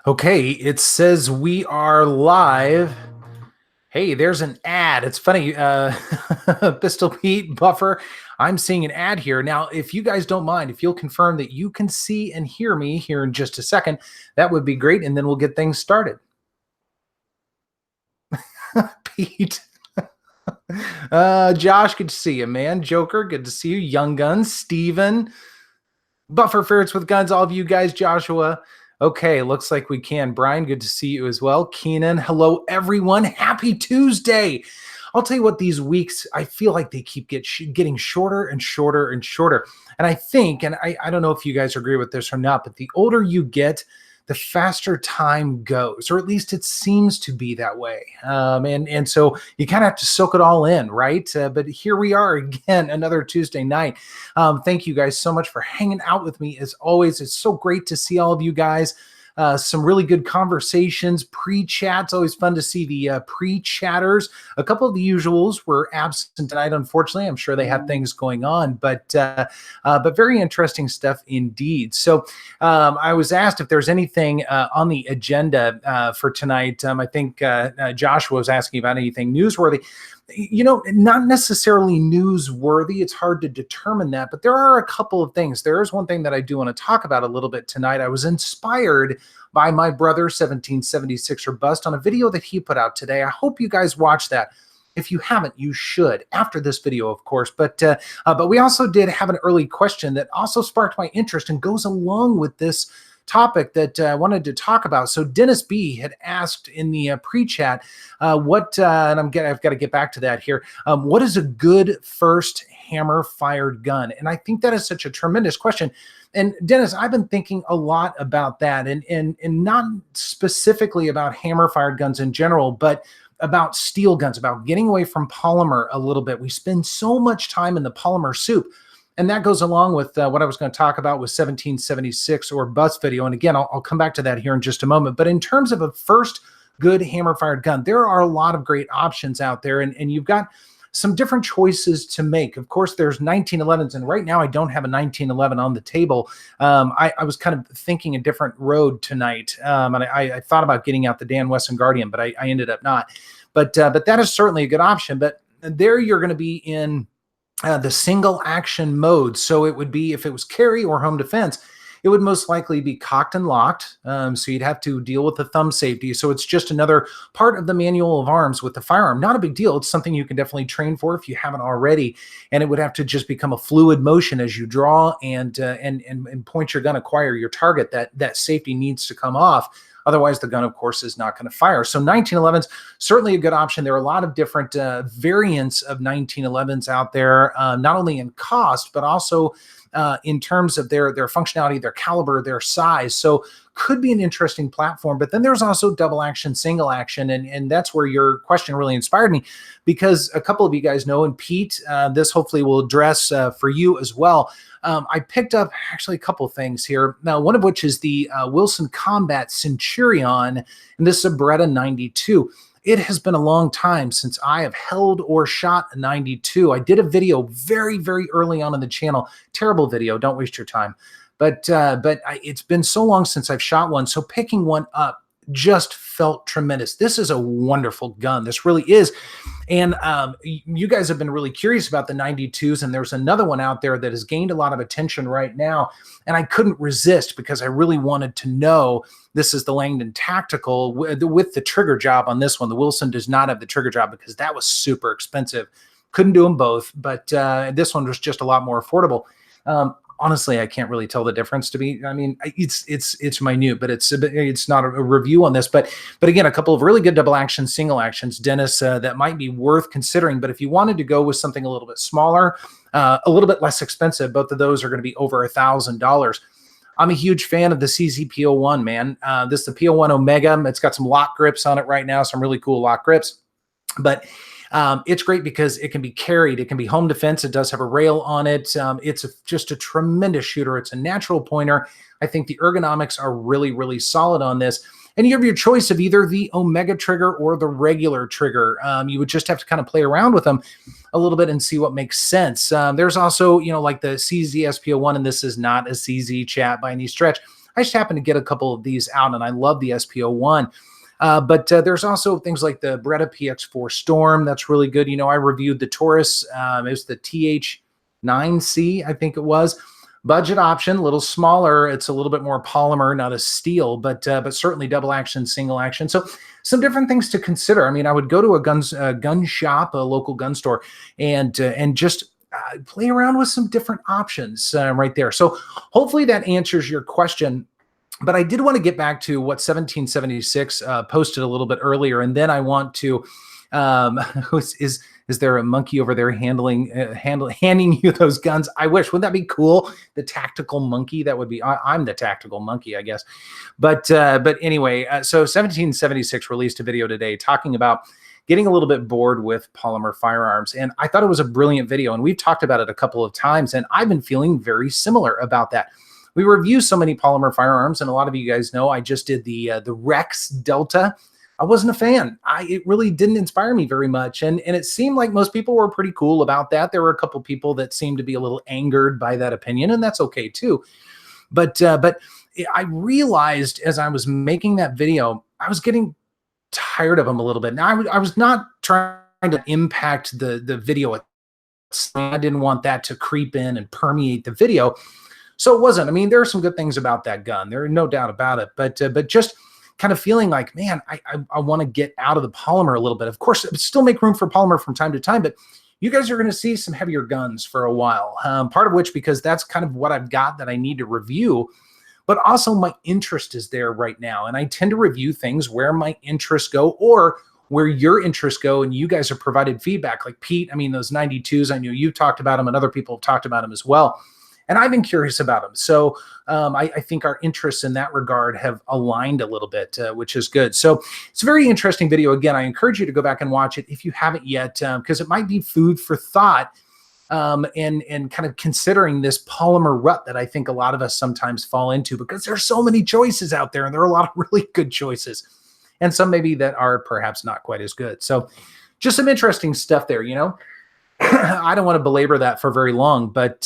Okay, it says we are live. Hey, there's an ad. It's funny, Pistol Pete, Buffer. I'm seeing an ad here. Now, if you guys don't mind, if you'll confirm that you can see and hear me here in just a second, that would be great, and then we'll get things started. Pete. Josh, good to see you, man. Joker, good to see you. Young Guns, Steven. Buffer Ferrets with Guns, all of you guys, Joshua. Okay, looks like we can. Brian, good to see you as well. Keenan, hello, everyone. Happy Tuesday. I'll tell you what, these weeks, I feel like they keep getting shorter and shorter and shorter. And I think, and I don't know if you guys agree with this or not, but the older you get, the faster time goes, or at least it seems to be that way. And so you kind of have to soak it all in, right? But here we are again, another Tuesday night. Thank you guys so much for hanging out with me as always. It's so great to see all of you guys. Some really good conversations, pre-chats. Always fun to see the pre-chatters. A couple of the usuals were absent tonight, unfortunately. I'm sure they had things going on, but very interesting stuff indeed. So I was asked if there's anything on the agenda for tonight. I think Joshua was asking about anything newsworthy. You know, not necessarily newsworthy. It's hard to determine that, but there are a couple of things. There is one thing that I do want to talk about a little bit tonight. I was inspired by my brother, 1776 or Bust, on a video that he put out today. I hope you guys watch that. If you haven't, you should, after this video, of course. But we also did have an early question that also sparked my interest and goes along with this topic that I wanted to talk about. So Dennis B had asked in the pre-chat, and I've got to get back to that here. What is a good first hammer-fired gun? And I think that is such a tremendous question. And Dennis, I've been thinking a lot about that, and not specifically about hammer-fired guns in general, but about steel guns, about getting away from polymer a little bit. We spend so much time in the polymer soup. And that goes along with what I was going to talk about with 1776 or Bust video. And again, I'll come back to that here in just a moment. But in terms of a first good hammer-fired gun, there are a lot of great options out there. And you've got some different choices to make. Of course, there's 1911s. And right now, I don't have a 1911 on the table. I was kind of thinking a different road tonight. And I thought about getting out the Dan Wesson Guardian, but I ended up not. But that is certainly a good option. But there you're going to be in the single action mode. So it would be, if it was carry or home defense, it would most likely be cocked and locked. So you'd have to deal with the thumb safety. So it's just another part of the manual of arms with the firearm. Not a big deal. It's something you can definitely train for if you haven't already. And it would have to just become a fluid motion as you draw and point your gun, acquire your target. That safety needs to come off. Otherwise, the gun, of course, is not going to fire. So 1911s, certainly a good option. There are a lot of different variants of 1911s out there, not only in cost, but also in terms of their functionality, their caliber, their size. So could be an interesting platform. But then there's also double action, single action. And that's where your question really inspired me, because a couple of you guys know, and Pete, this hopefully will address for you as well. I picked up actually a couple of things here. Now, one of which is the Wilson Combat Centurion, and this is a Beretta 92. It has been a long time since I have held or shot a 92. I did a video very, very early on in the channel. Terrible video. Don't waste your time. But it's been so long since I've shot one. So picking one up just felt tremendous. This is a wonderful gun. This really is. And you guys have been really curious about the 92s, and there's another one out there that has gained a lot of attention right now. And I couldn't resist because I really wanted to know. This is the Langdon Tactical with the trigger job on this one. The Wilson does not have the trigger job because that was super expensive. Couldn't do them both, but this one was just a lot more affordable. Honestly, I can't really tell the difference to me. I mean, it's minute, but it's not a review on this. But again, a couple of really good double action, single actions, Dennis, that might be worth considering. But if you wanted to go with something a little bit smaller, a little bit less expensive, both of those are going to be over $1,000. I'm a huge fan of the CZ P01, man. This is the P01 Omega. It's got some lock grips on it right now, some really cool lock grips. But it's great because it can be carried. It can be home defense. It does have a rail on it. It's just a tremendous shooter. It's a natural pointer. I think the ergonomics are really, really solid on this. And you have your choice of either the Omega trigger or the regular trigger. You would just have to kind of play around with them a little bit and see what makes sense. There's also, like the CZ SP01, and this is not a CZ chat by any stretch. I just happened to get a couple of these out, and I love the SP01. But there's also things like the Beretta PX4 Storm. That's really good. I reviewed the Taurus. It was the TH9C, I think it was. Budget option, a little smaller. It's a little bit more polymer, not a steel, but certainly double action, single action. So some different things to consider. I mean, I would go to a gun shop, a local gun store, and just play around with some different options right there. So hopefully that answers your question. But I did want to get back to what 1776 posted a little bit earlier, and then I want to is there a monkey over there handing you those guns? I wish. Wouldn't that be cool? The tactical monkey. That would be. I'm the tactical monkey, I guess. But anyway, so 1776 released a video today talking about getting a little bit bored with polymer firearms, and I thought it was a brilliant video. And we've talked about it a couple of times, and I've been feeling very similar about that. We review so many polymer firearms, and a lot of you guys know I just did the Rex Delta. I wasn't a fan. It really didn't inspire me very much. And it seemed like most people were pretty cool about that. There were a couple people that seemed to be a little angered by that opinion, and that's okay too. But I realized as I was making that video, I was getting tired of them a little bit. Now, I was not trying to impact the video. I didn't want that to creep in and permeate the video. So it wasn't. I mean, there are some good things about that gun. There are no doubt about it. But just kind of feeling like, man, I want to get out of the polymer a little bit. Of course, still make room for polymer from time to time, but you guys are going to see some heavier guns for a while. Part of which because that's kind of what I've got that I need to review, but also my interest is there right now. And I tend to review things where my interests go or where your interests go, and you guys have provided feedback. Like Pete, I mean, those 92s, I know you've talked about them and other people have talked about them as well. And I've been curious about them. So I think our interests in that regard have aligned a little bit, which is good. So it's a very interesting video. Again, I encourage you to go back and watch it if you haven't yet, because it might be food for thought and kind of considering this polymer rut that I think a lot of us sometimes fall into, because there's so many choices out there and there are a lot of really good choices and some maybe that are perhaps not quite as good. So just some interesting stuff there, I don't want to belabor that for very long, but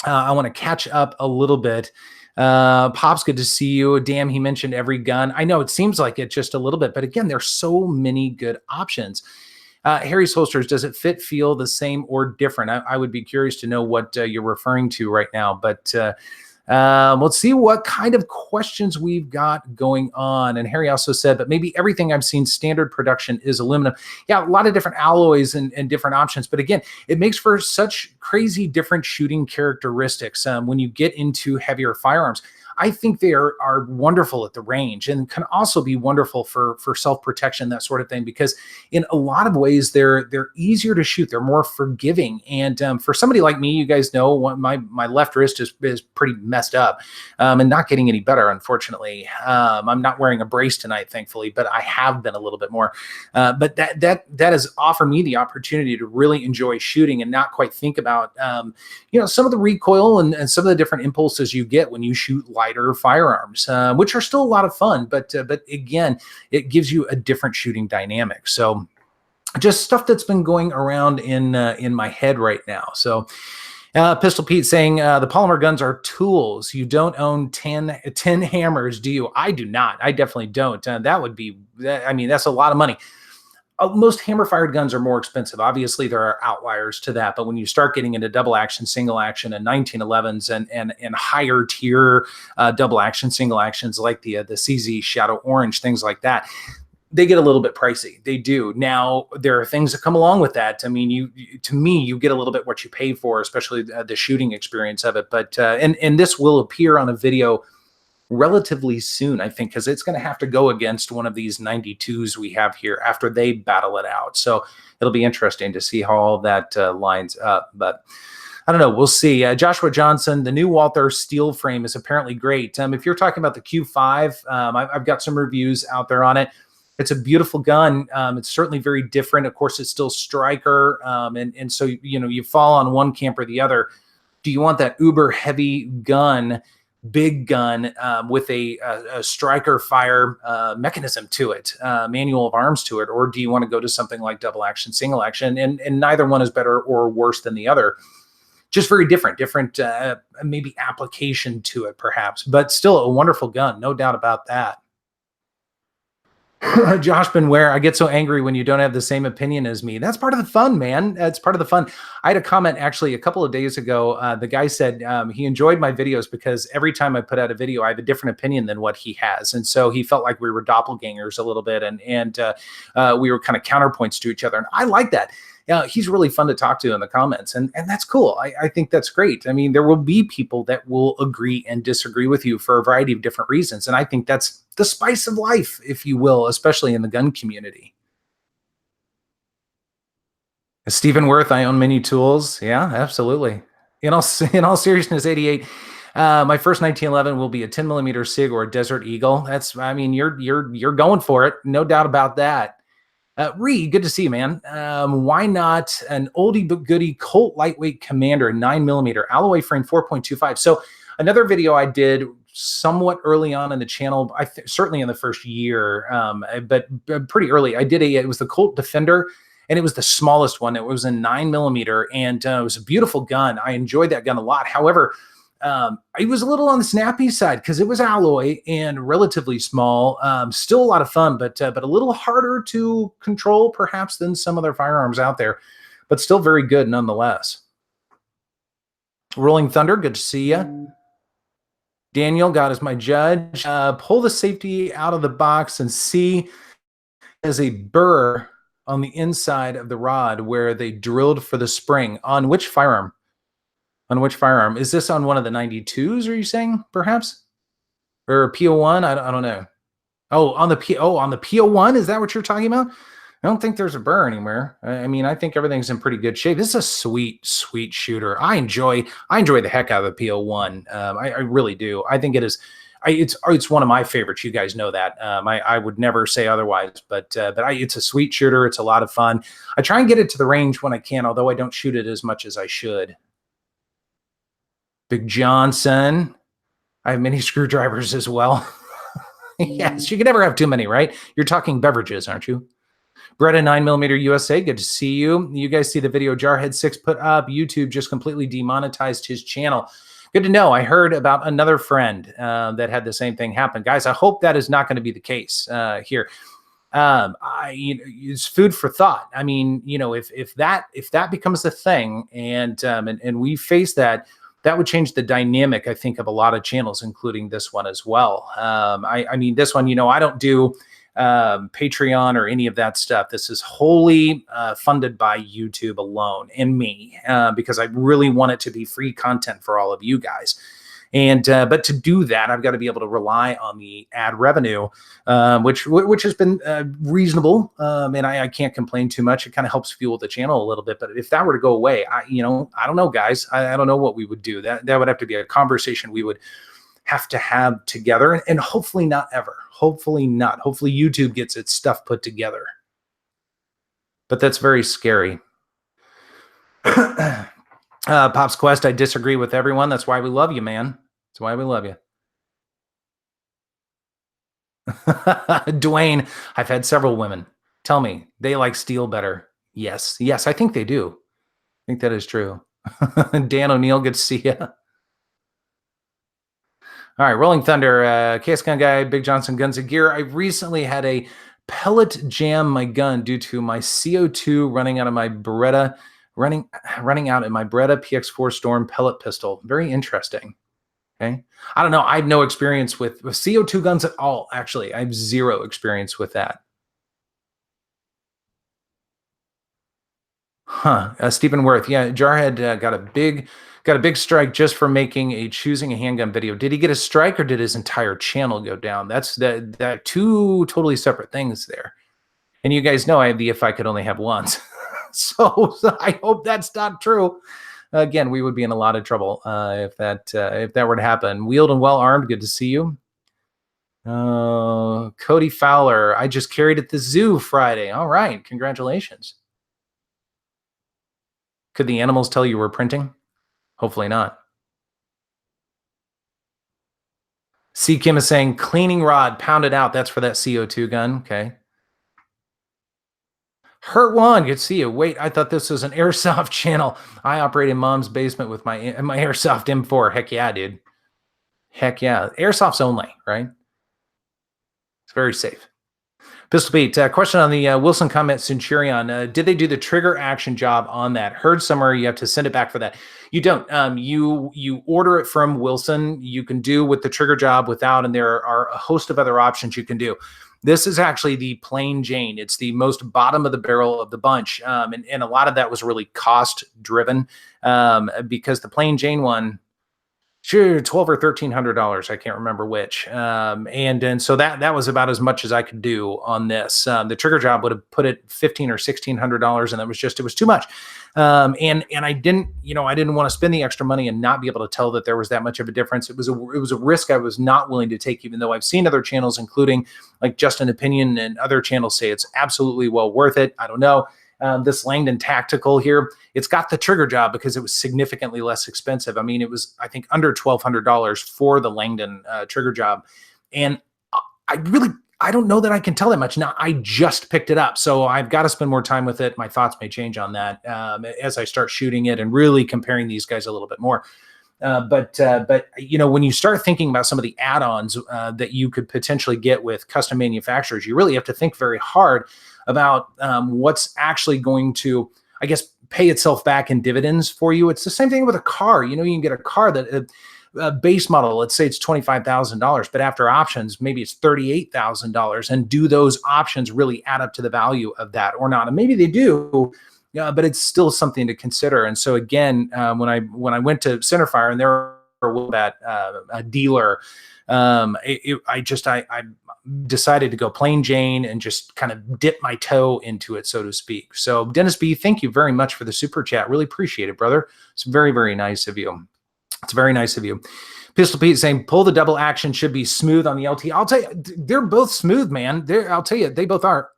I want to catch up a little bit. Pops, good to see you. Damn, he mentioned every gun. I know it seems like it just a little bit, but again, there's so many good options. Harry's Holsters, does it fit, feel the same or different? I would be curious to know what you're referring to right now, but let's see what kind of questions we've got going on. And Harry also said, but maybe everything I've seen standard production is aluminum. Yeah, a lot of different alloys and different options. But again, it makes for such crazy different shooting characteristics when you get into heavier firearms. I think they are wonderful at the range and can also be wonderful for self-protection, that sort of thing, because in a lot of ways they're easier to shoot. They're more forgiving. And for somebody like me, you guys know my left wrist is pretty messed up and not getting any better, unfortunately. I'm not wearing a brace tonight, thankfully, but I have been a little bit more. But that has offered me the opportunity to really enjoy shooting and not quite think about some of the recoil and some of the different impulses you get when you shoot lighter firearms, which are still a lot of fun, but again, it gives you a different shooting dynamic. So just stuff that's been going around in my head right now. So Pistol Pete saying the polymer guns are tools. You don't own 10 hammers, do you? I do not. I definitely don't. That would be, I mean, that's a lot of money. Most hammer-fired guns are more expensive. Obviously, there are outliers to that, but when you start getting into double action, single action, and 1911s and higher tier double action, single actions like the CZ Shadow Orange, things like that, they get a little bit pricey. They do. Now, there are things that come along with that. I mean, you get a little bit what you pay for, especially the shooting experience of it. But and this will appear on a video relatively soon, I think, because it's going to have to go against one of these 92s we have here after they battle it out. So it'll be interesting to see how all that lines up. But I don't know. We'll see. Joshua Johnson, the new Walther steel frame is apparently great. If you're talking about the Q5, I've got some reviews out there on it. It's a beautiful gun. It's certainly very different. Of course, it's still striker. And so, you fall on one camp or the other. Do you want that uber heavy gun big gun with a striker fire mechanism to it, manual of arms to it, or do you want to go to something like double action, single action? And neither one is better or worse than the other. Just very different maybe application to it, perhaps, but still a wonderful gun, no doubt about that. Josh Benware, I get so angry when you don't have the same opinion as me. That's part of the fun, man. That's part of the fun. I had a comment actually a couple of days ago. The guy said he enjoyed my videos because every time I put out a video, I have a different opinion than what he has. And so he felt like we were doppelgangers a little bit, and we were kind of counterpoints to each other. And I like that. He's really fun to talk to in the comments, and that's cool. I think that's great. I mean, there will be people that will agree and disagree with you for a variety of different reasons, and I think that's the spice of life, if you will, especially in the gun community. Stephen Worth, I own many tools. Yeah, absolutely. In all seriousness, 88. My first 1911 will be a 10 millimeter SIG or a Desert Eagle. I mean, you're going for it, no doubt about that. Reed, good to see you, man. Why not an oldie but goodie Colt lightweight Commander 9mm alloy frame 4.25? So another video I did somewhat early on in the channel, certainly in the first year, but pretty early. It was the Colt Defender, and it was the smallest one. It was a 9mm, and it was a beautiful gun. I enjoyed that gun a lot. However, it was a little on the snappy side because it was alloy and relatively small. Still a lot of fun, but a little harder to control perhaps than some other firearms out there, but still very good nonetheless. Rolling Thunder, good to see you. Daniel, God is my judge. Pull the safety out of the box and see as a burr on the inside of the rod where they drilled for the spring. On which firearm? On which firearm? Is this on one of the 92s, are you saying, perhaps? Or P01? I don't know. Oh, on the P01? Is that what you're talking about? I don't think there's a burr anywhere. I mean, I think everything's in pretty good shape. This is a sweet, sweet shooter. I enjoy the heck out of the P01. I really do. I think it is. It's one of my favorites. You guys know that. I would never say otherwise. But it's a sweet shooter. It's a lot of fun. I try and get it to the range when I can, although I don't shoot it as much as I should. Big Johnson. I have many screwdrivers as well. Yes, you can never have too many, right? You're talking beverages, aren't you? Bretta 9mm USA, good to see you. You guys see the video Jarhead 6 put up. YouTube just completely demonetized his channel. Good to know. I heard about another friend that had the same thing happen. Guys, I hope that is not going to be the case here. It's food for thought. I mean, if that becomes a thing and we face that would change the dynamic, I think, of a lot of channels, including this one as well. I mean, this one, I don't do Patreon or any of that stuff. This is wholly funded by YouTube alone and me, because I really want it to be free content for all of you guys. And but to do that, I've got to be able to rely on the ad revenue, which has been reasonable, and I can't complain too much. It kind of helps fuel the channel a little bit. But if that were to go away, I don't know, guys. I don't know what we would do. That would have to be a conversation we would have to have together, and hopefully not ever. Hopefully not. Hopefully YouTube gets its stuff put together. But that's very scary. Pops Quest, I disagree with everyone. That's why we love you, man. That's why we love you. Dwayne, I've had several women tell me they like steel better. Yes, I think they do. I think that is true. Dan O'Neill, good to see you. All right, Rolling Thunder, KS Gun Guy, Big Johnson Guns and Gear. I recently had a pellet jam my gun due to my CO2 running out of my Beretta, running out in my Beretta PX4 Storm pellet pistol. Very interesting. Okay, I don't know. I have no experience with CO2 guns at all. Actually, I have zero experience with that. Stephen Worth, yeah, Jarhead got a big strike just for choosing a handgun video. Did he get a strike or did his entire channel go down? That's that two totally separate things there. And you guys know I have the if I could only have one. so I hope that's not true. Again, we would be in a lot of trouble if that were to happen. Wheeled and well armed, good to see you. Cody Fowler, I just carried at the zoo Friday. All right, congratulations. Could the animals tell you were printing? Hopefully not. C. Kim is saying cleaning rod pounded out. That's for that CO2 gun. Okay. Hurt one, good to see you. Wait, I thought this was an airsoft channel. I operate in mom's basement with my airsoft M4. Heck yeah, dude. Heck yeah. Airsoft's only, right? It's very safe. Pistol Pete, question on the Wilson Combat Centurion. Did they do the trigger action job on that? Heard somewhere you have to send it back for that. You don't. You order it from Wilson. You can do with the trigger job without, and there are a host of other options you can do. This is actually the plain Jane. It's the most bottom of the barrel of the bunch. And a lot of that was really cost driven because the plain Jane one, sure, $1,200 or $1,300. I can't remember which. And so that was about as much as I could do on this. The trigger job would have put it $1,500 or $1,600, and it was too much. And I didn't want to spend the extra money and not be able to tell that there was that much of a difference. It was a risk I was not willing to take, even though I've seen other channels, including like Justin Opinion and other channels, say it's absolutely well worth it. I don't know. This Langdon Tactical here, it's got the trigger job because it was significantly less expensive. I mean, it was, I think, under $1,200 for the Langdon trigger job. And I don't know that I can tell that much. Now, I just picked it up, so I've got to spend more time with it. My thoughts may change on that as I start shooting it and really comparing these guys a little bit more. But when you start thinking about some of the add-ons that you could potentially get with custom manufacturers, you really have to think very hard about what's actually going to, I guess, pay itself back in dividends for you. It's the same thing with a car. You can get a car that base model, let's say it's $25,000, but after options, maybe it's $38,000. And do those options really add up to the value of that or not? And maybe they do. But it's still something to consider. And so again, when I went to Centerfire and there were that a dealer, I decided to go plain Jane and just kind of dip my toe into it, so to speak. So Dennis B, thank you very much for the super chat. Really appreciate it, brother. It's very, very nice of you. It's very nice of you. Pistol Pete saying, pull the double action should be smooth on the LT. I'll tell you, they're both smooth, man. I'll tell you, they both are.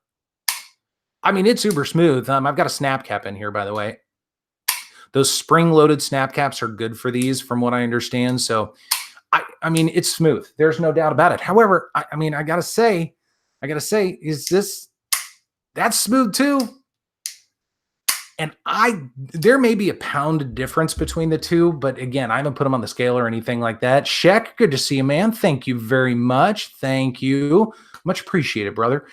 I mean, it's super smooth. I've got a snap cap in here, by the way. Those spring-loaded snap caps are good for these, from what I understand. So, I mean, it's smooth. There's no doubt about it. However, I gotta say, that's smooth too? And there may be a pound difference between the two, but again, I haven't put them on the scale or anything like that. Sheck, good to see you, man. Thank you very much. Thank you. Much appreciated, brother.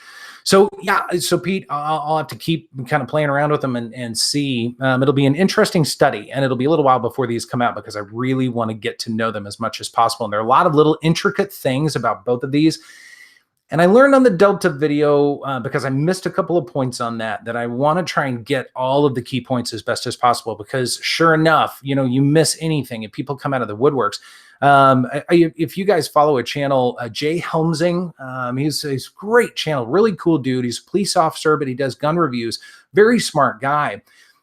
So yeah, so Pete, I'll have to keep kind of playing around with them and see. It'll be an interesting study, and it'll be a little while before these come out because I really want to get to know them as much as possible. And there are a lot of little intricate things about both of these. And I learned on the Delta video, because I missed a couple of points on that I want to try and get all of the key points as best as possible, because sure enough, you miss anything and people come out of the woodworks. If you guys follow a channel, Jay Helmsing, he's a great channel, really cool dude. He's a police officer, but he does gun reviews. Very smart guy.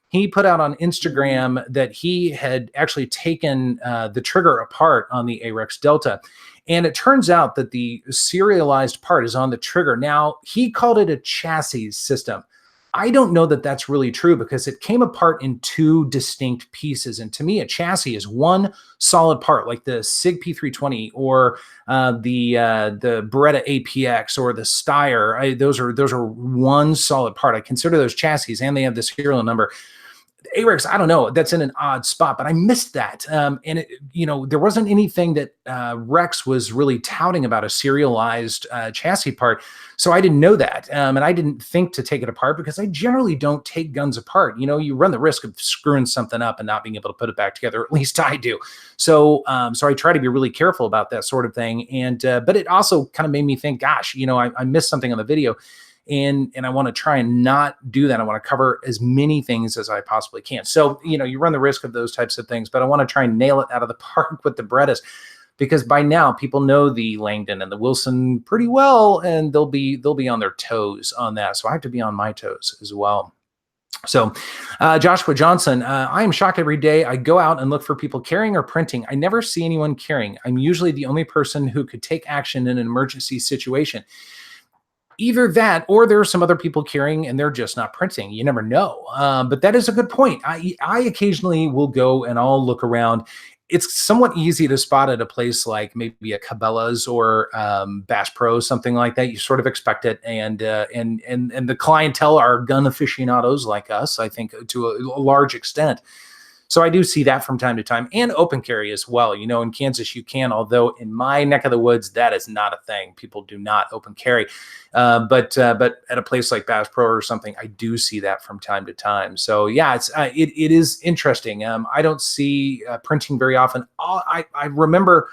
He put out on Instagram that he had actually taken the trigger apart on the AREX Delta. And it turns out that the serialized part is on the trigger. Now, he called it a chassis system. I don't know that that's really true, because it came apart in two distinct pieces. And to me, a chassis is one solid part, like the SIG P320 or the Beretta APX or the Steyr. Those are one solid part. I consider those chassis, and they have the serial number. AREX, I don't know, that's in an odd spot, but I missed that. And there wasn't anything that Rex was really touting about a serialized chassis part. So I didn't know that. And I didn't think to take it apart, because I generally don't take guns apart. You run the risk of screwing something up and not being able to put it back together. At least I do. So I try to be really careful about that sort of thing. And but it also kind of made me think, gosh, I missed something on the video. And I want to try and not do that. I want to cover as many things as I possibly can. So, you run the risk of those types of things, but I want to try and nail it out of the park with the Berettas, because by now people know the Langdon and the Wilson pretty well, and they'll be on their toes on that. So I have to be on my toes as well. So Joshua Johnson, I am shocked every day. I go out and look for people carrying or printing. I never see anyone carrying. I'm usually the only person who could take action in an emergency situation. either that, or there are some other people carrying and they're just not printing. You never know. But that is a good point. I occasionally will go and I'll look around. It's somewhat easy to spot at a place like maybe a Cabela's or Bass Pro, something like that. You sort of expect it, and the clientele are gun aficionados like us, I think, to a large extent. So I do see that from time to time, and open carry as well. You know, in Kansas you can, although in my neck of the woods that is not a thing. People do not open carry, but at a place like Bass Pro or something, I do see that from time to time. So yeah, it is interesting. I don't see printing very often. I remember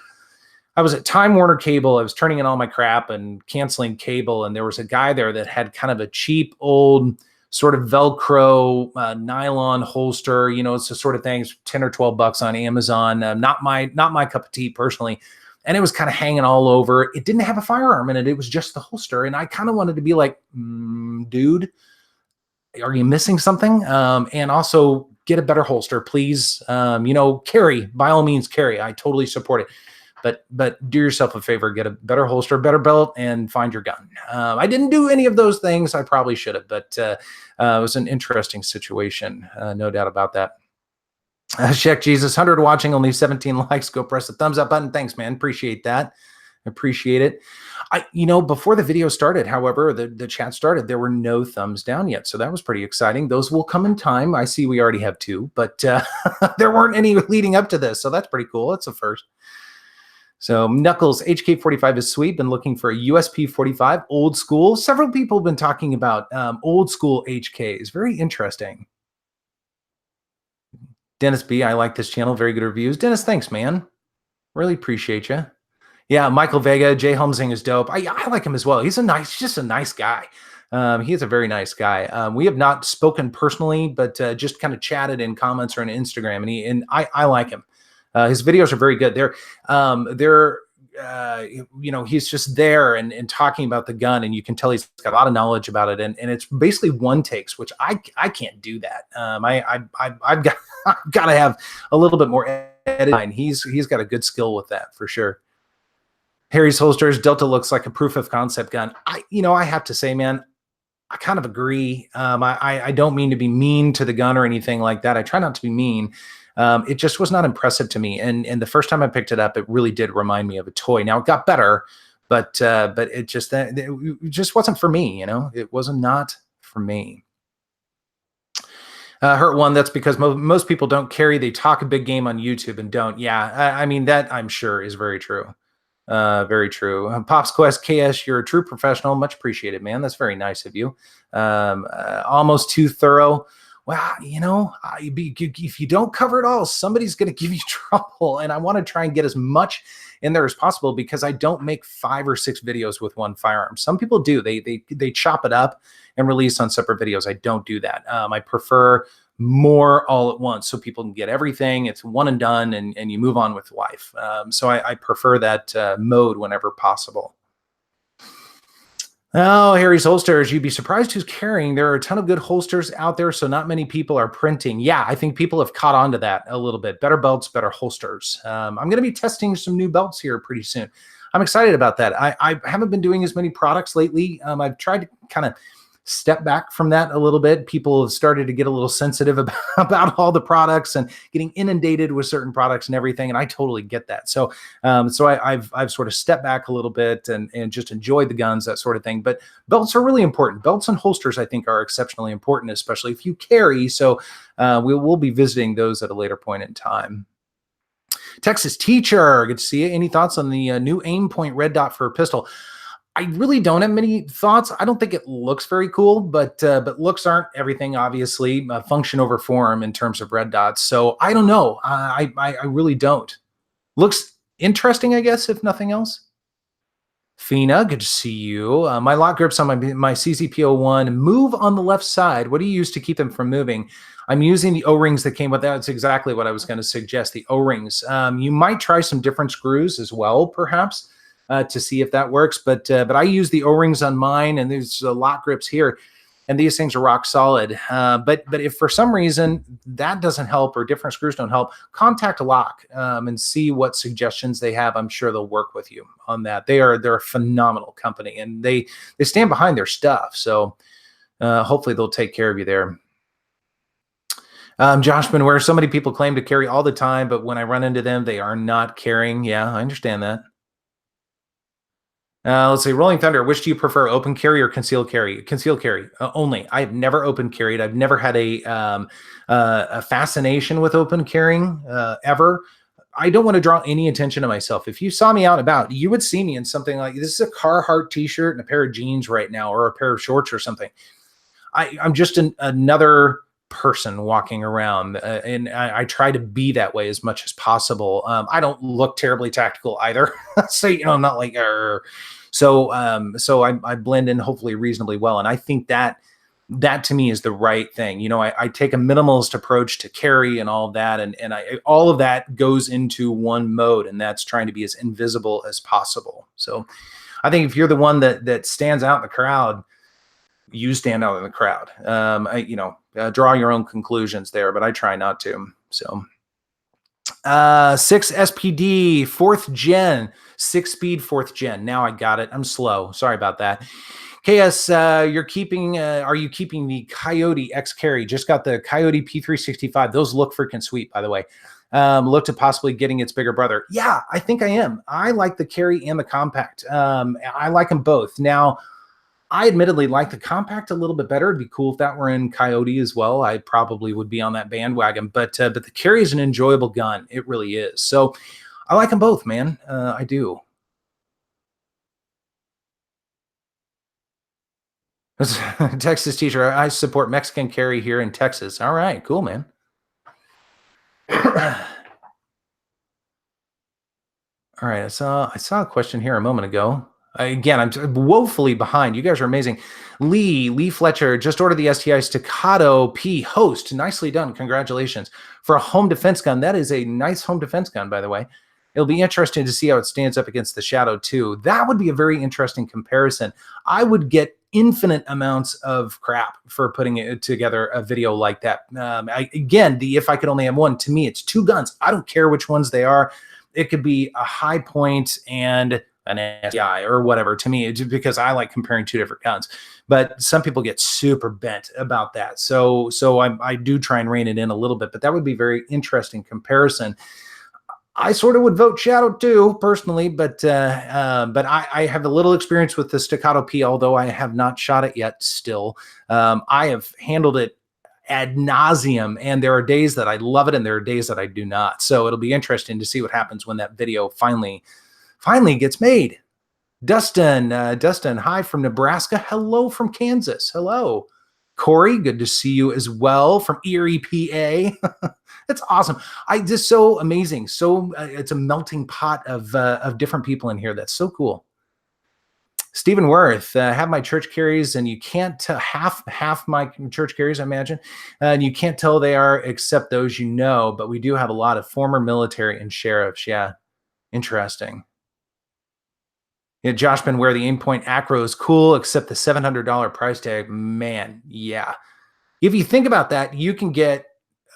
I was at Time Warner Cable. I was turning in all my crap and canceling cable, and there was a guy there that had kind of a cheap old sort of Velcro nylon holster. You know, it's the sort of things, 10 or 12 bucks on Amazon. Not my cup of tea personally. And it was kind of hanging all over. It didn't have a firearm in it. It was just the holster. And I kind of wanted to be like, dude, are you missing something? And also get a better holster, please. You know, carry, by all means, carry. I totally support it. But do yourself a favor, get a better holster, better belt, and find your gun. I didn't do any of those things. I probably should have, but it was an interesting situation. No doubt about that. Sheck Jesus, 100 watching, only 17 likes. Go press the thumbs up button. Thanks, man. Appreciate that. Appreciate it. You know, before the video started, however, the chat started, there were no thumbs down yet. So that was pretty exciting. Those will come in time. I see we already have 2, but there weren't any leading up to this. So that's pretty cool. That's a first. So Knuckles, HK45 is sweet. Been looking for a USP 45, old school. Several people have been talking about old school HKs. Very interesting. Dennis B, I like this channel. Very good reviews. Dennis, thanks, man. Really appreciate you. Yeah, Michael Vega, Jay Helmsing is dope. I like him as well. He's just a nice guy. He is a very nice guy. We have not spoken personally, but just kind of chatted in comments or on Instagram, and I like him. His videos are very good. You know, he's just there and talking about the gun, and you can tell he's got a lot of knowledge about it. And it's basically one takes, which I can't do that. I've got to have a little bit more editing. He's got a good skill with that for sure. Harry's holsters, Delta looks like a proof of concept gun. I have to say, man, I kind of agree. I don't mean to be mean to the gun or anything like that. I try not to be mean. It just was not impressive to me. And the first time I picked it up, it really did remind me of a toy. Now it got better, but it just wasn't for me. You know, it wasn't not for me. Hurt one. That's because most people don't carry. They talk a big game on YouTube and don't. Yeah. I mean, that I'm sure is very true. Very true. Pops Quest KS, you're a true professional. Much appreciated, man. That's very nice of you. Almost too thorough. Well, you know, if you don't cover it all, somebody's going to give you trouble. And I want to try and get as much in there as possible because I don't make 5 or 6 videos with one firearm. Some people do. They chop it up and release on separate videos. I don't do that. I prefer more all at once so people can get everything. It's one and done, and you move on with life. So I prefer that mode whenever possible. Oh, Harry's holsters. You'd be surprised who's carrying. There are a ton of good holsters out there, so not many people are printing. Yeah, I think people have caught on to that a little bit. Better belts, better holsters. I'm going to be testing some new belts here pretty soon. I'm excited about that. I haven't been doing as many products lately. I've tried to kind of step back from that a little bit. People have started to get a little sensitive about all the products and getting inundated with certain products and everything. And I totally get that. So I've sort of stepped back a little bit and just enjoyed the guns, that sort of thing. But belts are really important. Belts and holsters, I think, are exceptionally important, especially if you carry. So we'll be visiting those at a later point in time. Texas Teacher, good to see you. Any thoughts on the new aim point red dot for a pistol? I really don't have many thoughts. I don't think it looks very cool, but looks aren't everything, obviously. Function over form in terms of red dots. So I don't know. I really don't. Looks interesting, I guess, if nothing else. Fina, good to see you. My lock grips on my CZP-01 move on the left side. What do you use to keep them from moving? I'm using the O-rings that came with that. That's exactly what I was going to suggest, the O-rings. You might try some different screws as well, perhaps. To see if that works, but I use the O-rings on mine, and there's lock grips here. and these things are rock solid. But if for some reason that doesn't help or different screws don't help, contact Lock and see what suggestions they have. I'm sure they'll work with you on that. They're a phenomenal company, and they stand behind their stuff. So hopefully they'll take care of you there. Joshman, where so many people claim to carry all the time, but when I run into them, they are not carrying. Yeah, I understand that. Let's see. Rolling Thunder, which do you prefer, open carry or concealed carry? Concealed carry only. I've never open carried. I've never had a fascination with open carrying ever. I don't want to draw any attention to myself. If you saw me out and about, you would see me in something like this is a Carhartt t-shirt and a pair of jeans right now, or a pair of shorts or something. I'm just another person walking around, and I try to be that way as much as possible. I don't look terribly tactical either. So, I'm not like, so I blend in hopefully reasonably well. And I think that to me is the right thing. I take a minimalist approach to carry and all of that. And all of that goes into one mode, and that's trying to be as invisible as possible. So I think if you're the one that stands out in the crowd, you stand out in the crowd. Draw your own conclusions there, but I try not to. So 6 SPD 4th gen, 6-speed 4th gen. Now I got it. I'm slow. Sorry about that. KS, are you keeping the Coyote X Carry? Just got the Coyote P365. Those look freaking sweet, by the way. Look to possibly getting its bigger brother. Yeah, I think I am. I like the Carry and the Compact. I like them both. Now, I admittedly like the Compact a little bit better. It'd be cool if that were in Coyote as well. I probably would be on that bandwagon. But the Carry is an enjoyable gun. It really is. So I like them both, man. I do. Texas teacher, I support Mexican Carry here in Texas. All right, cool, man. All right, I saw a question here a moment ago. Again, I'm woefully behind. You guys are amazing. Lee Fletcher just ordered the STI Staccato P Host. Nicely done. Congratulations. For a home defense gun. That is a nice home defense gun, by the way. It'll be interesting to see how it stands up against the Shadow 2. That would be a very interesting comparison. I would get infinite amounts of crap for putting it together a video like that. If I could only have one, to me, it's two guns. I don't care which ones they are. It could be a High Point and an STI or whatever. To me, it's because I like comparing two different guns. But some people get super bent about that. So I do try and rein it in a little bit. But that would be a very interesting comparison. I sort of would vote Shadow 2 personally, but I have a little experience with the Staccato P, although I have not shot it yet still. I have handled it ad nauseum, and there are days that I love it and there are days that I do not. So it'll be interesting to see what happens when that video finally gets made. Dustin, hi from Nebraska. Hello from Kansas. Hello. Corey, good to see you as well from Erie, PA. That's awesome. Just so amazing. So it's a melting pot of different people in here. That's so cool. Stephen Worth, have my church carries, and you can't tell half my church carries, I imagine, and you can't tell they are except those you know. But we do have a lot of former military and sheriffs. Yeah, interesting. Yeah, Josh Benware, the Aimpoint Acro is cool, except the $700 price tag. Man, yeah. If you think about that, you can get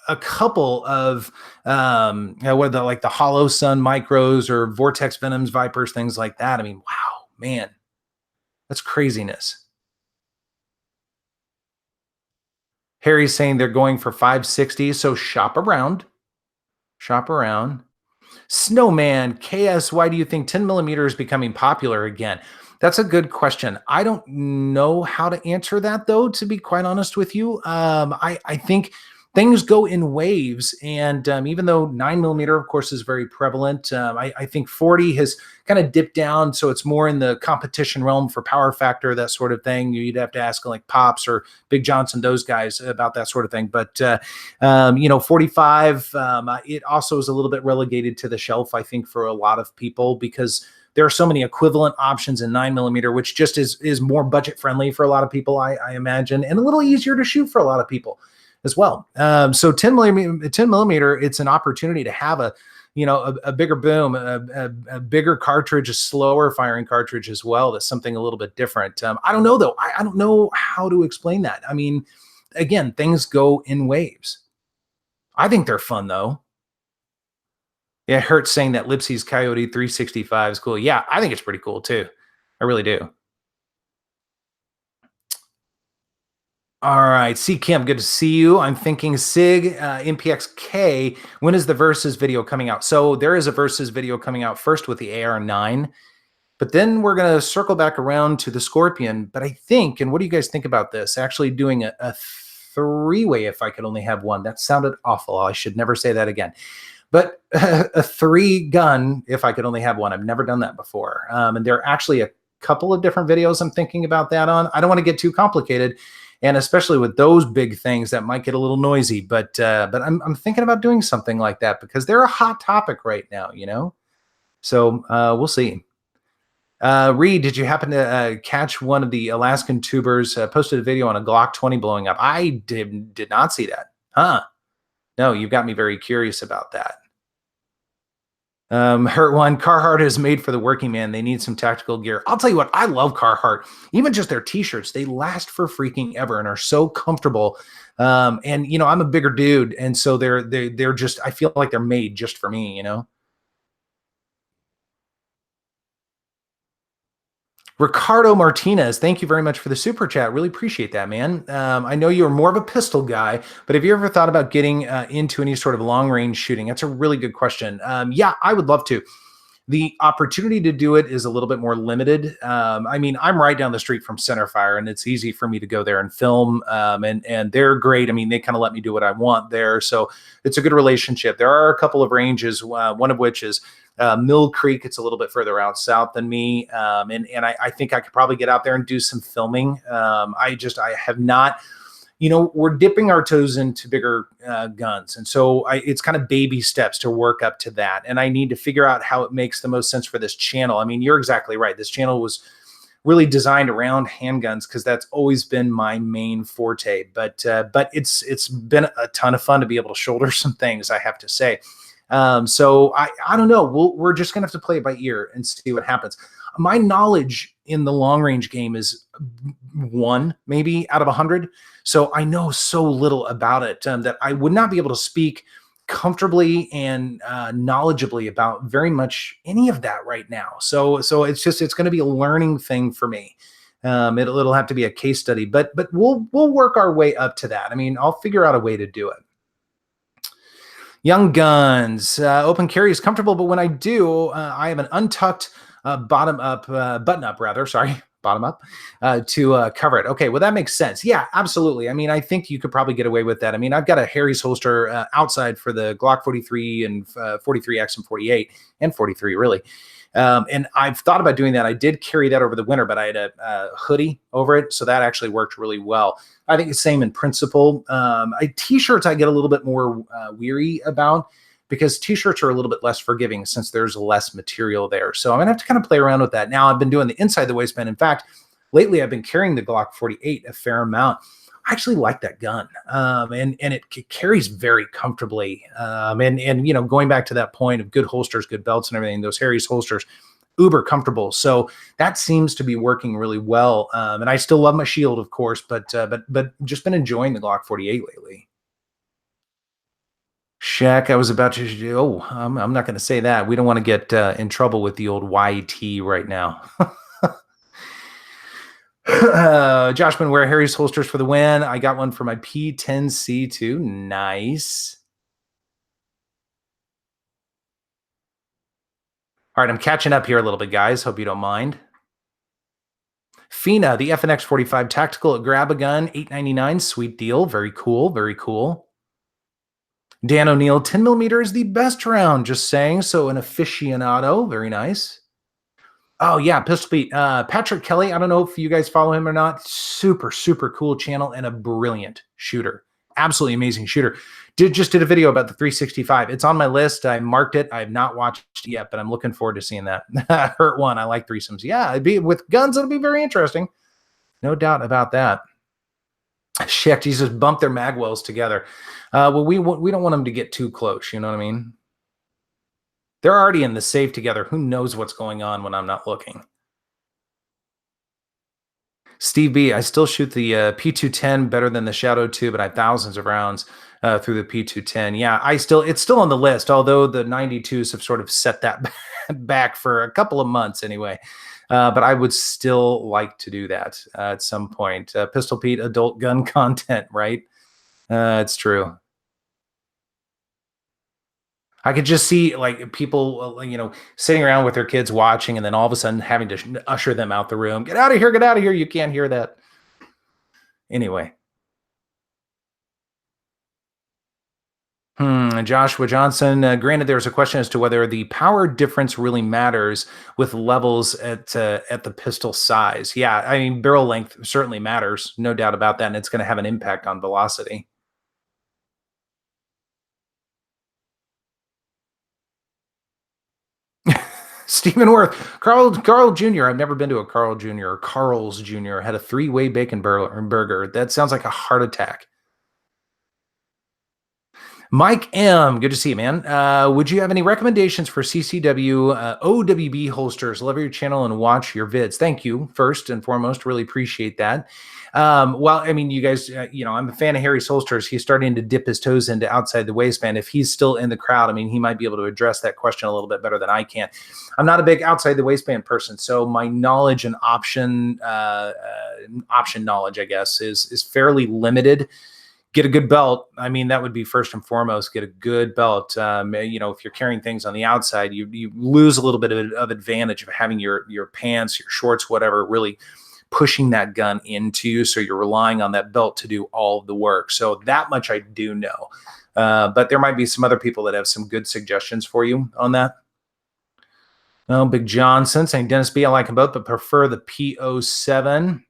a couple of like the Hollow Sun Micros or Vortex Venoms, Vipers, things like that. I mean, wow, man, that's craziness. Harry's saying they're going for 560, so shop around. Snowman KS, why do you think 10 millimeter is becoming popular again? That's a good question. I don't know how to answer that, though, to be quite honest with you. I think things go in waves, and even though 9 millimeter, of course, is very prevalent, I think 40 has kind of dipped down, so it's more in the competition realm for power factor, that sort of thing. You'd have to ask like Pops or Big Johnson, those guys, about that sort of thing. But 45, it also is a little bit relegated to the shelf, I think, for a lot of people, because there are so many equivalent options in 9 millimeter, which just is more budget friendly for a lot of people, I imagine, and a little easier to shoot for a lot of people. as well. So 10 millimeter, it's an opportunity to have a bigger boom, a bigger cartridge, a slower firing cartridge as well. That's something a little bit different. I don't know though. I don't know how to explain that. I mean, again, things go in waves. I think they're fun though. Yeah, it hurts saying that Lipsy's Coyote 365 is cool. Yeah, I think it's pretty cool too. I really do. All right, C Kim, good to see you. I'm thinking Sig, MPXK. When is the Versus video coming out? So there is a Versus video coming out first with the AR9, but then we're going to circle back around to the Scorpion. But I think, and what do you guys think about this? Actually doing a three-way if I could only have one. That sounded awful. I should never say that again. But a three-gun if I could only have one. I've never done that before. And there are actually a couple of different videos I'm thinking about that on. I don't want to get too complicated. And especially with those big things, that might get a little noisy. But I'm thinking about doing something like that because they're a hot topic right now, you know? So we'll see. Reed, did you happen to catch one of the Alaskan tubers posted a video on a Glock 20 blowing up? I did not see that. Huh? No, you've got me very curious about that. Hurt one, Carhartt is made for the working man. They need some tactical gear. I'll tell you what, I love Carhartt. Even just their t-shirts, they last for freaking ever and are so comfortable. And you know, I'm a bigger dude, and so they're just, I feel like they're made just for me, you know. Ricardo Martinez, thank you very much for the super chat. Really appreciate that, man. I know you're more of a pistol guy, but have you ever thought about getting into any sort of long range shooting? That's a really good question. Yeah, I would love to. The opportunity to do it is a little bit more limited. I mean, I'm right down the street from Centerfire, and it's easy for me to go there and film. And they're great. I mean, they kind of let me do what I want there, so it's a good relationship. There are a couple of ranges, one of which is Mill Creek. It's a little bit further out south than me, and I think I could probably get out there and do some filming. I have not. You know, we're dipping our toes into bigger guns. And so it's kind of baby steps to work up to that. And I need to figure out how it makes the most sense for this channel. I mean, you're exactly right. This channel was really designed around handguns because that's always been my main forte. But it's been a ton of fun to be able to shoulder some things, I have to say. So I don't know. We're just going to have to play it by ear and see what happens. My knowledge in the long range game is 1 maybe out of 100. So I know so little about it that I would not be able to speak comfortably and knowledgeably about very much any of that right now. So it's going to be a learning thing for me. It'll have to be a case study, but we'll work our way up to that. I mean, I'll figure out a way to do it. Young Guns, open carry is comfortable, but when I do, I have an untucked button up, to cover it. Okay, well, that makes sense. Yeah, absolutely. I mean, I think you could probably get away with that. I mean, I've got a Harry's holster outside for the Glock 43 and 43X and 48 and 43, really. And I've thought about doing that. I did carry that over the winter, but I had a hoodie over it, so that actually worked really well. I think it's same in principle. T-shirts I get a little bit more weary about because t-shirts are a little bit less forgiving since there's less material there. So I'm gonna have to kind of play around with that. Now I've been doing the inside the waistband. In fact, lately I've been carrying the Glock 48 a fair amount. I actually like that gun, and it carries very comfortably. And you know, going back to that point of good holsters, good belts, and everything, those Harry's holsters, uber comfortable. So that seems to be working really well. And I still love my shield, of course, but just been enjoying the Glock 48 lately. Shaq, I was about to. Oh, I'm not going to say that. We don't want to get in trouble with the old YT right now. Joshman, wear Harry's holsters for the win. I got one for my P10C2. Nice. All right, I'm catching up here a little bit, guys. Hope you don't mind. Fina, the FNX 45 tactical at Grab a Gun, $8.99. Sweet deal. Very cool. Very cool. Dan O'Neill, 10 millimeter is the best round. Just saying. So an aficionado. Very nice. Oh, yeah, Pistol Pete. Patrick Kelly, I don't know if you guys follow him or not. Super, super cool channel and a brilliant shooter. Absolutely amazing shooter. Just did a video about the 365. It's on my list. I marked it. I have not watched it yet, but I'm looking forward to seeing that. Hurt one. I like threesomes. Yeah, it'd be with guns. It'll be very interesting. No doubt about that. Shit, you just bump their magwells together. Well, we don't want them to get too close. You know what I mean? They're already in the safe together. Who knows what's going on when I'm not looking? Steve B, I still shoot the P210 better than the Shadow 2, but I have thousands of rounds through the P210. Yeah, it's still on the list, although the 92s have sort of set that back for a couple of months anyway. But I would still like to do that at some point. Pistol Pete, adult gun content, right? It's true. I could just see like people, sitting around with their kids watching, and then all of a sudden having to usher them out the room. Get out of here! Get out of here! You can't hear that. Anyway, Joshua Johnson. Granted, there's a question as to whether the power difference really matters with levels at the pistol size. Yeah, I mean barrel length certainly matters, no doubt about that, and it's going to have an impact on velocity. Stephen Worth, Carl Jr. I've never been to a Carl Jr. or Carl's Jr. Had a 3-way bacon burger. That sounds like a heart attack. Mike M, good to see you, man. Would you have any recommendations for CCW OWB holsters? Love your channel and watch your vids. Thank you, first and foremost. Really appreciate that. Well, I mean, you guys, I'm a fan of Harry's holsters. He's starting to dip his toes into outside the waistband. If he's still in the crowd, I mean, he might be able to address that question a little bit better than I can. I'm not a big outside the waistband person, so my knowledge and option knowledge, I guess, is fairly limited. Get a good belt. I mean, that would be first and foremost. Get a good belt. If you're carrying things on the outside, you lose a little bit of advantage of having your pants, your shorts, whatever, really pushing that gun into you. So you're relying on that belt to do all of the work. So that much I do know. But there might be some other people that have some good suggestions for you on that. Oh, Big Johnson saying Dennis B, I like them both, but prefer the P07.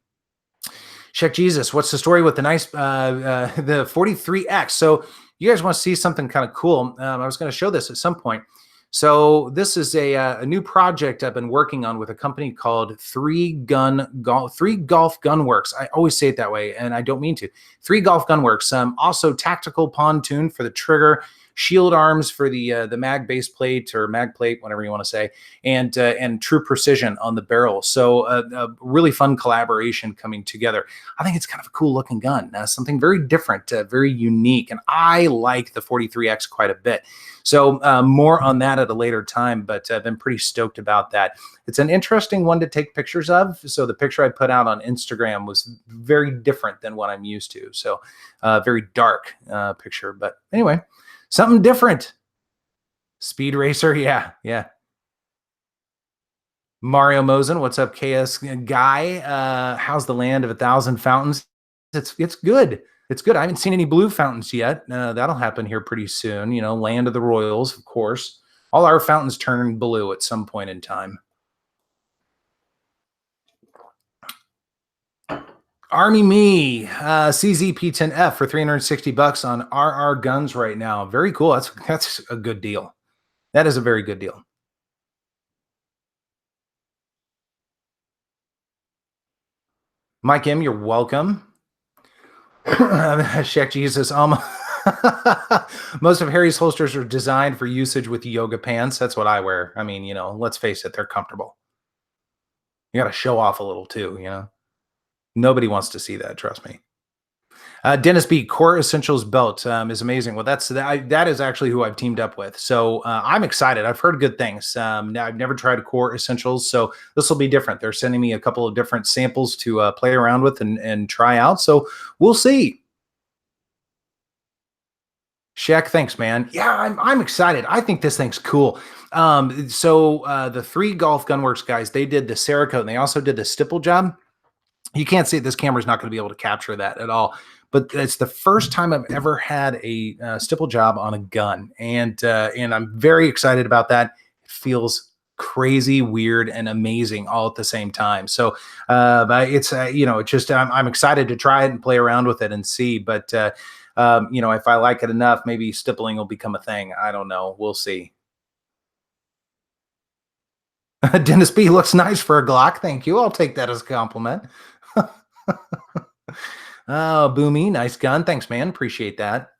Check Jesus. What's the story with the the 43X? So you guys want to see something kind of cool? I was going to show this at some point. So this is a new project I've been working on with a company called Three Golf Gunworks. I always say it that way, and I don't mean to. Three Golf Gunworks. Also tactical pontoon for the trigger, shield arms for the mag base plate or mag plate, whatever you want to say, and true precision on the barrel. So a really fun collaboration coming together. I think it's kind of a cool looking gun, something very different, very unique, and I like the 43X quite a bit. So more on that at a later time, but I've been pretty stoked about that. It's an interesting one to take pictures of. So the picture I put out on Instagram was very different than what I'm used to. So very dark picture, but anyway. Something different. Speed Racer, yeah. Mario Mosen, what's up, KS guy? How's the land of 1,000 fountains? It's good. It's good. I haven't seen any blue fountains yet. That'll happen here pretty soon. Land of the Royals, of course. All our fountains turn blue at some point in time. Army Me, CZP10F for $360 on RR Guns right now. Very cool. That's a good deal. That is a very good deal. Mike M, you're welcome. Check Jesus. Most of Harry's holsters are designed for usage with yoga pants. That's what I wear. I mean, let's face it, they're comfortable. You got to show off a little too, Nobody wants to see that, trust me. Dennis B, Core Essentials belt is amazing. Well, that is actually who I've teamed up with. So I'm excited. I've heard good things. Now I've never tried Core Essentials, so this will be different. They're sending me a couple of different samples to play around with and try out. So we'll see. Shaq, thanks, man. Yeah, I'm excited. I think this thing's cool. So the Three Golf Gunworks guys, they did the Cerakote and they also did the stipple job. You can't see it. This camera's not going to be able to capture that at all. But it's the first time I've ever had a stipple job on a gun, and I'm very excited about that. It feels crazy, weird, and amazing all at the same time. So it's just I'm excited to try it and play around with it and see. But if I like it enough, maybe stippling will become a thing. I don't know. We'll see. Dennis B looks nice for a Glock. Thank you. I'll take that as a compliment. Oh, Boomy, nice gun. Thanks, man. Appreciate that.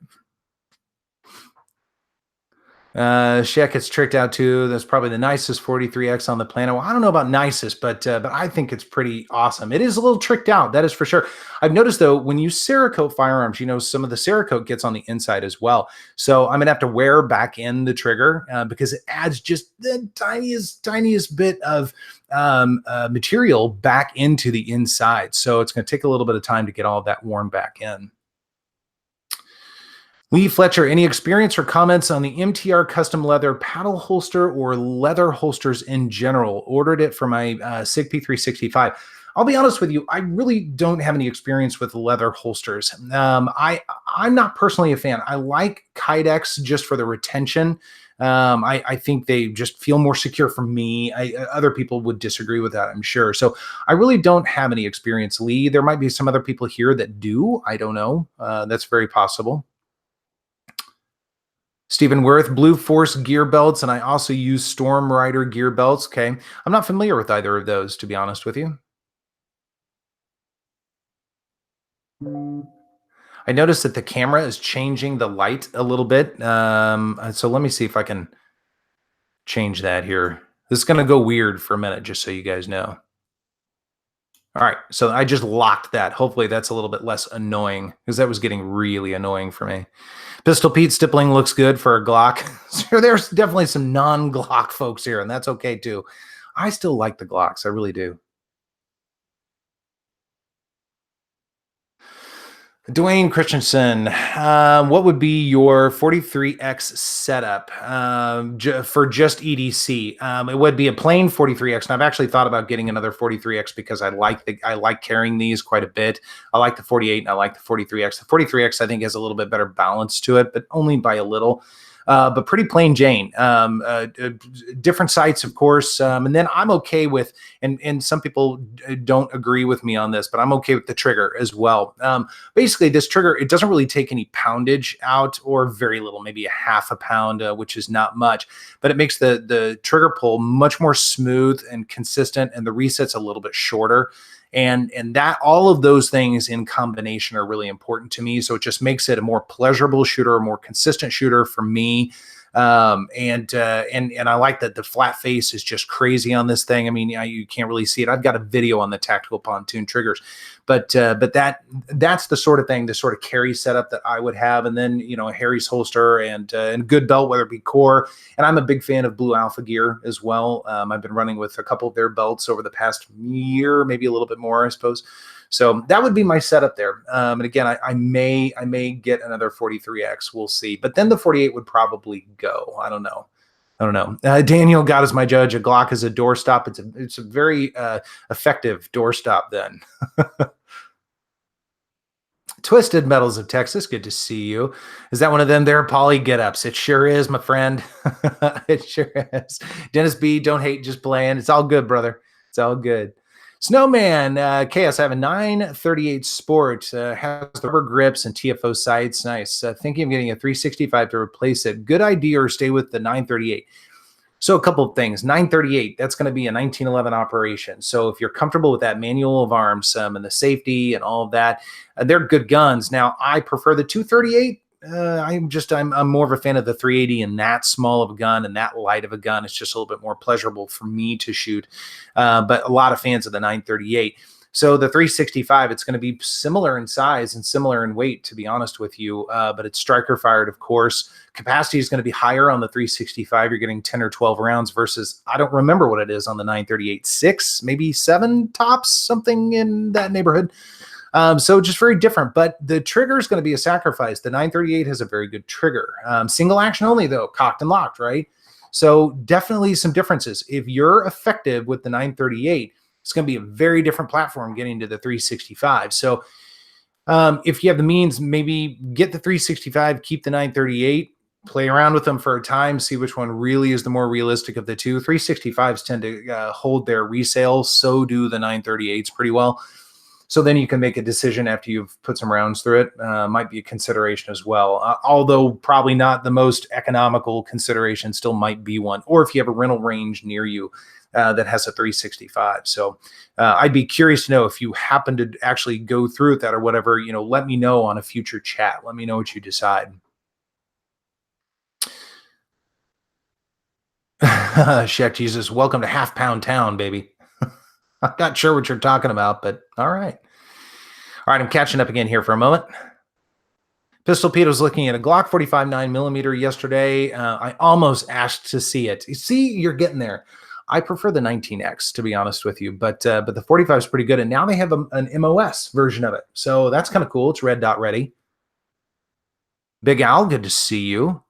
Shek gets tricked out too. That's probably the nicest 43X on the planet. Well, I don't know about nicest, but I think it's pretty awesome. It is a little tricked out, that is for sure. I've noticed though, when you Cerakote firearms, some of the Cerakote gets on the inside as well. So I'm gonna have to wear back in the trigger because it adds just the tiniest bit of material back into the inside. So it's gonna take a little bit of time to get all of that worn back in. Lee Fletcher, any experience or comments on the MTR custom leather paddle holster or leather holsters in general? Ordered it for my SIG P365. I'll be honest with you, I really don't have any experience with leather holsters. I'm not personally a fan. I like Kydex just for the retention. I think they just feel more secure for me. Other people would disagree with that, I'm sure. So I really don't have any experience, Lee. There might be some other people here that do. I don't know. That's very possible. Stephen Worth, Blue Force gear belts, and I also use Storm Rider gear belts. Okay. I'm not familiar with either of those, to be honest with you. I noticed that the camera is changing the light a little bit. So let me see if I can change that here. This is going to go weird for a minute, just so you guys know. All right. So I just locked that. Hopefully that's a little bit less annoying because that was getting really annoying for me. Pistol Pete, stippling looks good for a Glock. So there's definitely some non-Glock folks here, and that's okay too. I still like the Glocks. I really do. Dwayne Christensen, what would be your 43X setup for just EDC? It would be a plain 43X, and I've actually thought about getting another 43X because I like carrying these quite a bit. I like the 48 and I like the 43X. The 43X I think has a little bit better balance to it, but only by a little. But pretty plain Jane. Different sights, of course. And then I'm okay with, and some people don't agree with me on this, but I'm okay with the trigger as well. Basically, this trigger, it doesn't really take any poundage out, or very little, maybe a half a pound, which is not much, but it makes the trigger pull much more smooth and consistent, and the reset's a little bit shorter. And that all of those things in combination are really important to me. So it just makes it a more pleasurable shooter, a more consistent shooter for me. And I like that the flat face is just crazy on this thing. I mean, you can't really see it. I've got a video on the tactical pontoon triggers, but that's the sort of thing, the sort of carry setup that I would have. And then, a Harry's holster and good belt, whether it be core. And I'm a big fan of Blue Alpha gear as well. I've been running with a couple of their belts over the past year, maybe a little bit more, I suppose. So that would be my setup there. And again, I may get another 43X. We'll see. But then the 48 would probably go. I don't know. Daniel got as my judge. A Glock is a doorstop. It's a very effective doorstop then. Twisted Metals of Texas, good to see you. Is that one of them there poly get-ups? It sure is, my friend. It sure is. Dennis B, don't hate, just playing. It's all good, brother. It's all good. Snowman, Chaos, I have a 938 Sport, has the rubber grips and TFO sights. Nice. Thinking of getting a 365 to replace it. Good idea, or stay with the 938. So a couple of things. 938, that's going to be a 1911 operation. So if you're comfortable with that manual of arms and the safety and all of that, they're good guns. Now, I prefer the 238. I'm more of a fan of the 380 and that small of a gun and that light of a gun. It's just a little bit more pleasurable for me to shoot. But a lot of fans of the 938. So the 365, it's going to be similar in size and similar in weight, to be honest with you. But it's striker fired, of course. Capacity is going to be higher on the 365. You're getting 10 or 12 rounds versus, I don't remember what it is on the 938, 6, maybe 7 tops, something in that neighborhood. So just very different, but the trigger is going to be a sacrifice. The 938 has a very good trigger. Single action only though, cocked and locked, right? So definitely some differences. If you're effective with the 938, it's going to be a very different platform getting to the 365. So if you have the means, maybe get the 365, keep the 938, play around with them for a time, see which one really is the more realistic of the two. 365s tend to hold their resale. So do the 938s pretty well. So then you can make a decision after you've put some rounds through it. Might be a consideration as well, although probably not the most economical consideration, still might be one. Or if you have a rental range near you that has a 365. So I'd be curious to know if you happen to actually go through with that or whatever, let me know on a future chat. Let me know what you decide. Shaq Jesus, welcome to Half Pound Town, baby. I'm not sure what you're talking about, but all right. All right, I'm catching up again here for a moment. Pistol Pete was looking at a Glock 45 9mm yesterday. I almost asked to see it. You see, you're getting there. I prefer the 19X, to be honest with you, but the 45 is pretty good, and now they have an MOS version of it, so that's kind of cool. It's red dot ready. Big Al, good to see you.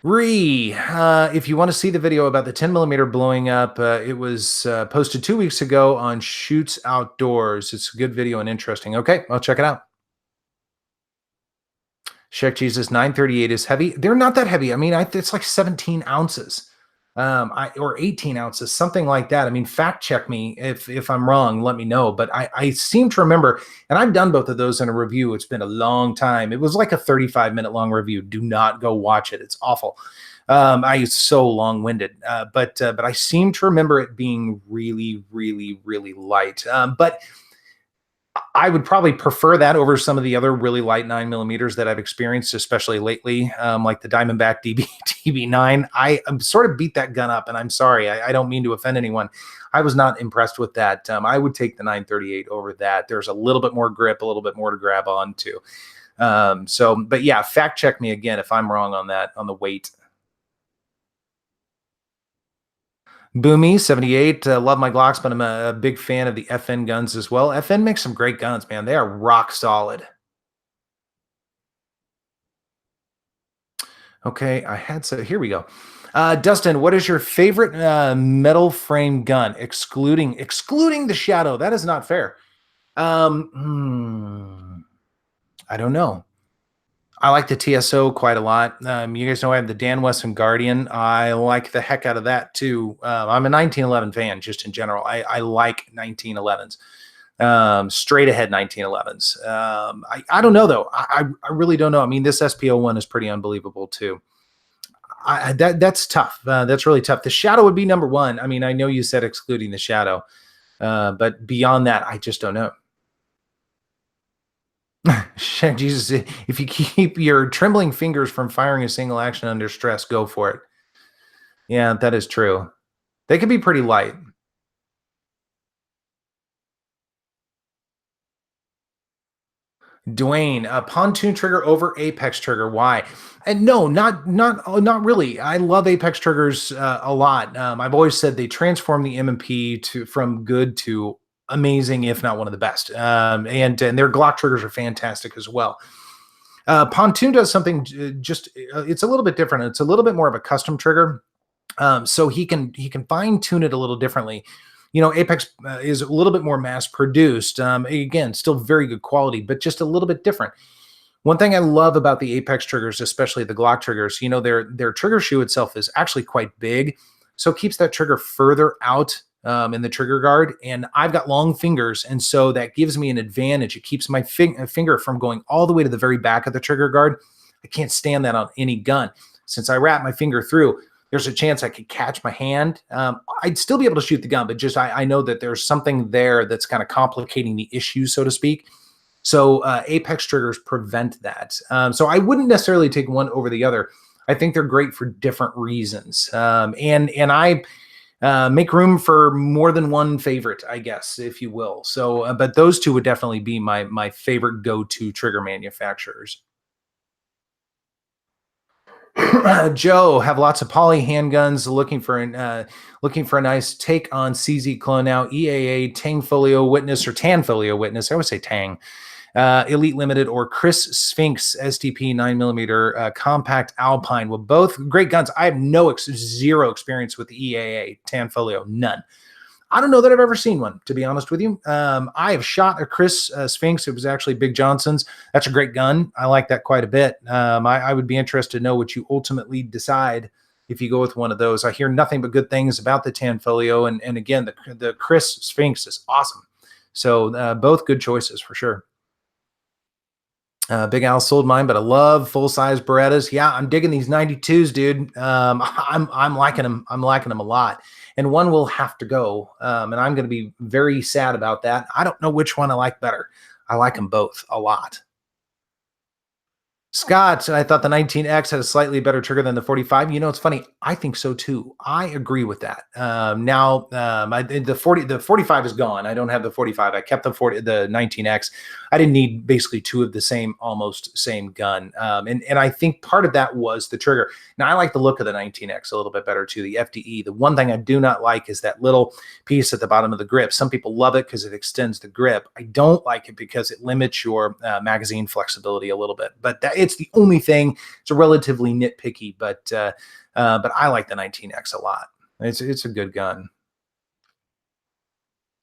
If you want to see the video about the 10mm blowing up, it was posted 2 weeks ago on Shoots Outdoors. It's a good video and interesting. Okay, I'll check it out. Sheikh Jesus 938 is heavy. They're not that heavy. I mean, it's like 17 ounces, or 18 ounces, something like that. I mean, fact check me if I'm wrong. Let me know. But I seem to remember, and I've done both of those in a review. It's been a long time. It was like a 35-minute long review. Do not go watch it. It's awful. It's so long-winded. But I seem to remember it being really, really, really light. But I would probably prefer that over some of the other really light 9mm that I've experienced, especially lately, like the Diamondback DB9. I sort of beat that gun up, and I'm sorry. I don't mean to offend anyone. I was not impressed with that. I would take the 938 over that. There's a little bit more grip, a little bit more to grab onto. But yeah, fact check me again if I'm wrong on that, on the weight. Boomy 78, love my Glocks, but I'm a big fan of the FN guns as well. FN makes some great guns, man. They are rock solid. Okay, here we go. Dustin, what is your favorite metal frame gun, excluding the Shadow? That is not fair. I don't know. I like the TSO quite a lot. You guys know I have the Dan Wesson Guardian. I like the heck out of that too. I'm a 1911 fan just in general. I like 1911s, straight ahead 1911s. I don't know though. I really don't know. I mean, this SPO one is pretty unbelievable too. That's tough. That's really tough. The Shadow would be number one. I mean, I know you said excluding the Shadow, but beyond that, I just don't know. Jesus, if you keep your trembling fingers from firing a single action under stress, go for it. Yeah, that is true. They can be pretty light. Dwayne, a pontoon trigger over Apex trigger. Why? And no, not really. I love Apex triggers a lot. I've always said they transform the M&P from good to amazing, if not one of the best. And their Glock triggers are fantastic as well. Pontoon does something it's a little bit different. It's a little bit more of a custom trigger. So he can fine tune it a little differently. Apex is a little bit more mass produced. Again, still very good quality, but just a little bit different. One thing I love about the Apex triggers, especially the Glock triggers, their trigger shoe itself is actually quite big. So it keeps that trigger further out in the trigger guard, and I've got long fingers, and so that gives me an advantage. It keeps my finger from going all the way to the very back of the trigger guard. I can't stand that on any gun. Since I wrap my finger through, there's a chance I could catch my hand. I'd still be able to shoot the gun, but just I know that there's something there that's kind of complicating the issue, so to speak. So Apex triggers prevent that. So I wouldn't necessarily take one over the other. I think they're great for different reasons. And I make room for more than one favorite, I guess, if you will. So, but those two would definitely be my favorite go-to trigger manufacturers. Joe, have lots of poly handguns, looking for a nice take on CZ clone now. EAA, Tangfolio Witness, or Tanfolio Witness. I always say Tang. Elite Limited, or Chris Sphinx STP 9mm compact Alpine. Well, both great guns. I have zero experience with the EAA Tanfolio, none. I don't know that I've ever seen one, to be honest with you. I have shot a Chris Sphinx. It was actually Big Johnson's. That's a great gun. I like that quite a bit. I would be interested to know what you ultimately decide if you go with one of those. I hear nothing but good things about the Tanfolio, and again, the Chris Sphinx is awesome. So both good choices for sure. Big Al sold mine, but I love full size Berettas. Yeah, I'm digging these 92s, dude. I'm liking them. I'm liking them a lot. And one will have to go, and I'm going to be very sad about that. I don't know which one I like better. I like them both a lot. Scott, I thought the 19X had a slightly better trigger than the 45. You know, it's funny. I think so too. I agree with that. The 45 is gone. I don't have the 45. I kept the 19X. I didn't need basically two of the same, almost same gun. And I think part of that was the trigger. Now I like the look of the 19X a little bit better too. The FDE. The one thing I do not like is that little piece at the bottom of the grip. Some people love it because it extends the grip. I don't like it because it limits your magazine flexibility a little bit. But it's the only thing. It's a relatively nitpicky, but I like the 19X a lot. It's a good gun.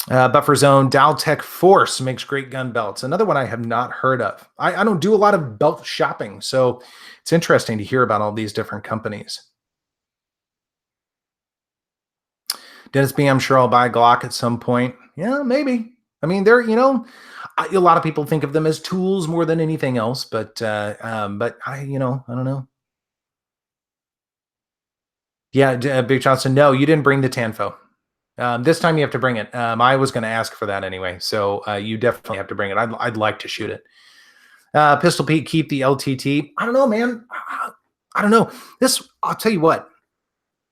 Buffer Zone, Daltech Force makes great gun belts. Another one I have not heard of. I don't do a lot of belt shopping, so it's interesting to hear about all these different companies. Dennis B, I'm sure I'll buy a Glock at some point. Yeah, maybe. I mean, they're, a lot of people think of them as tools more than anything else, but I don't know. Yeah, Big Johnson, no, you didn't bring the Tanfo. This time you have to bring it. I was going to ask for that anyway, so you definitely have to bring it. I'd like to shoot it. Pistol Pete, keep the LTT. I don't know, man. I don't know. I'll tell you what.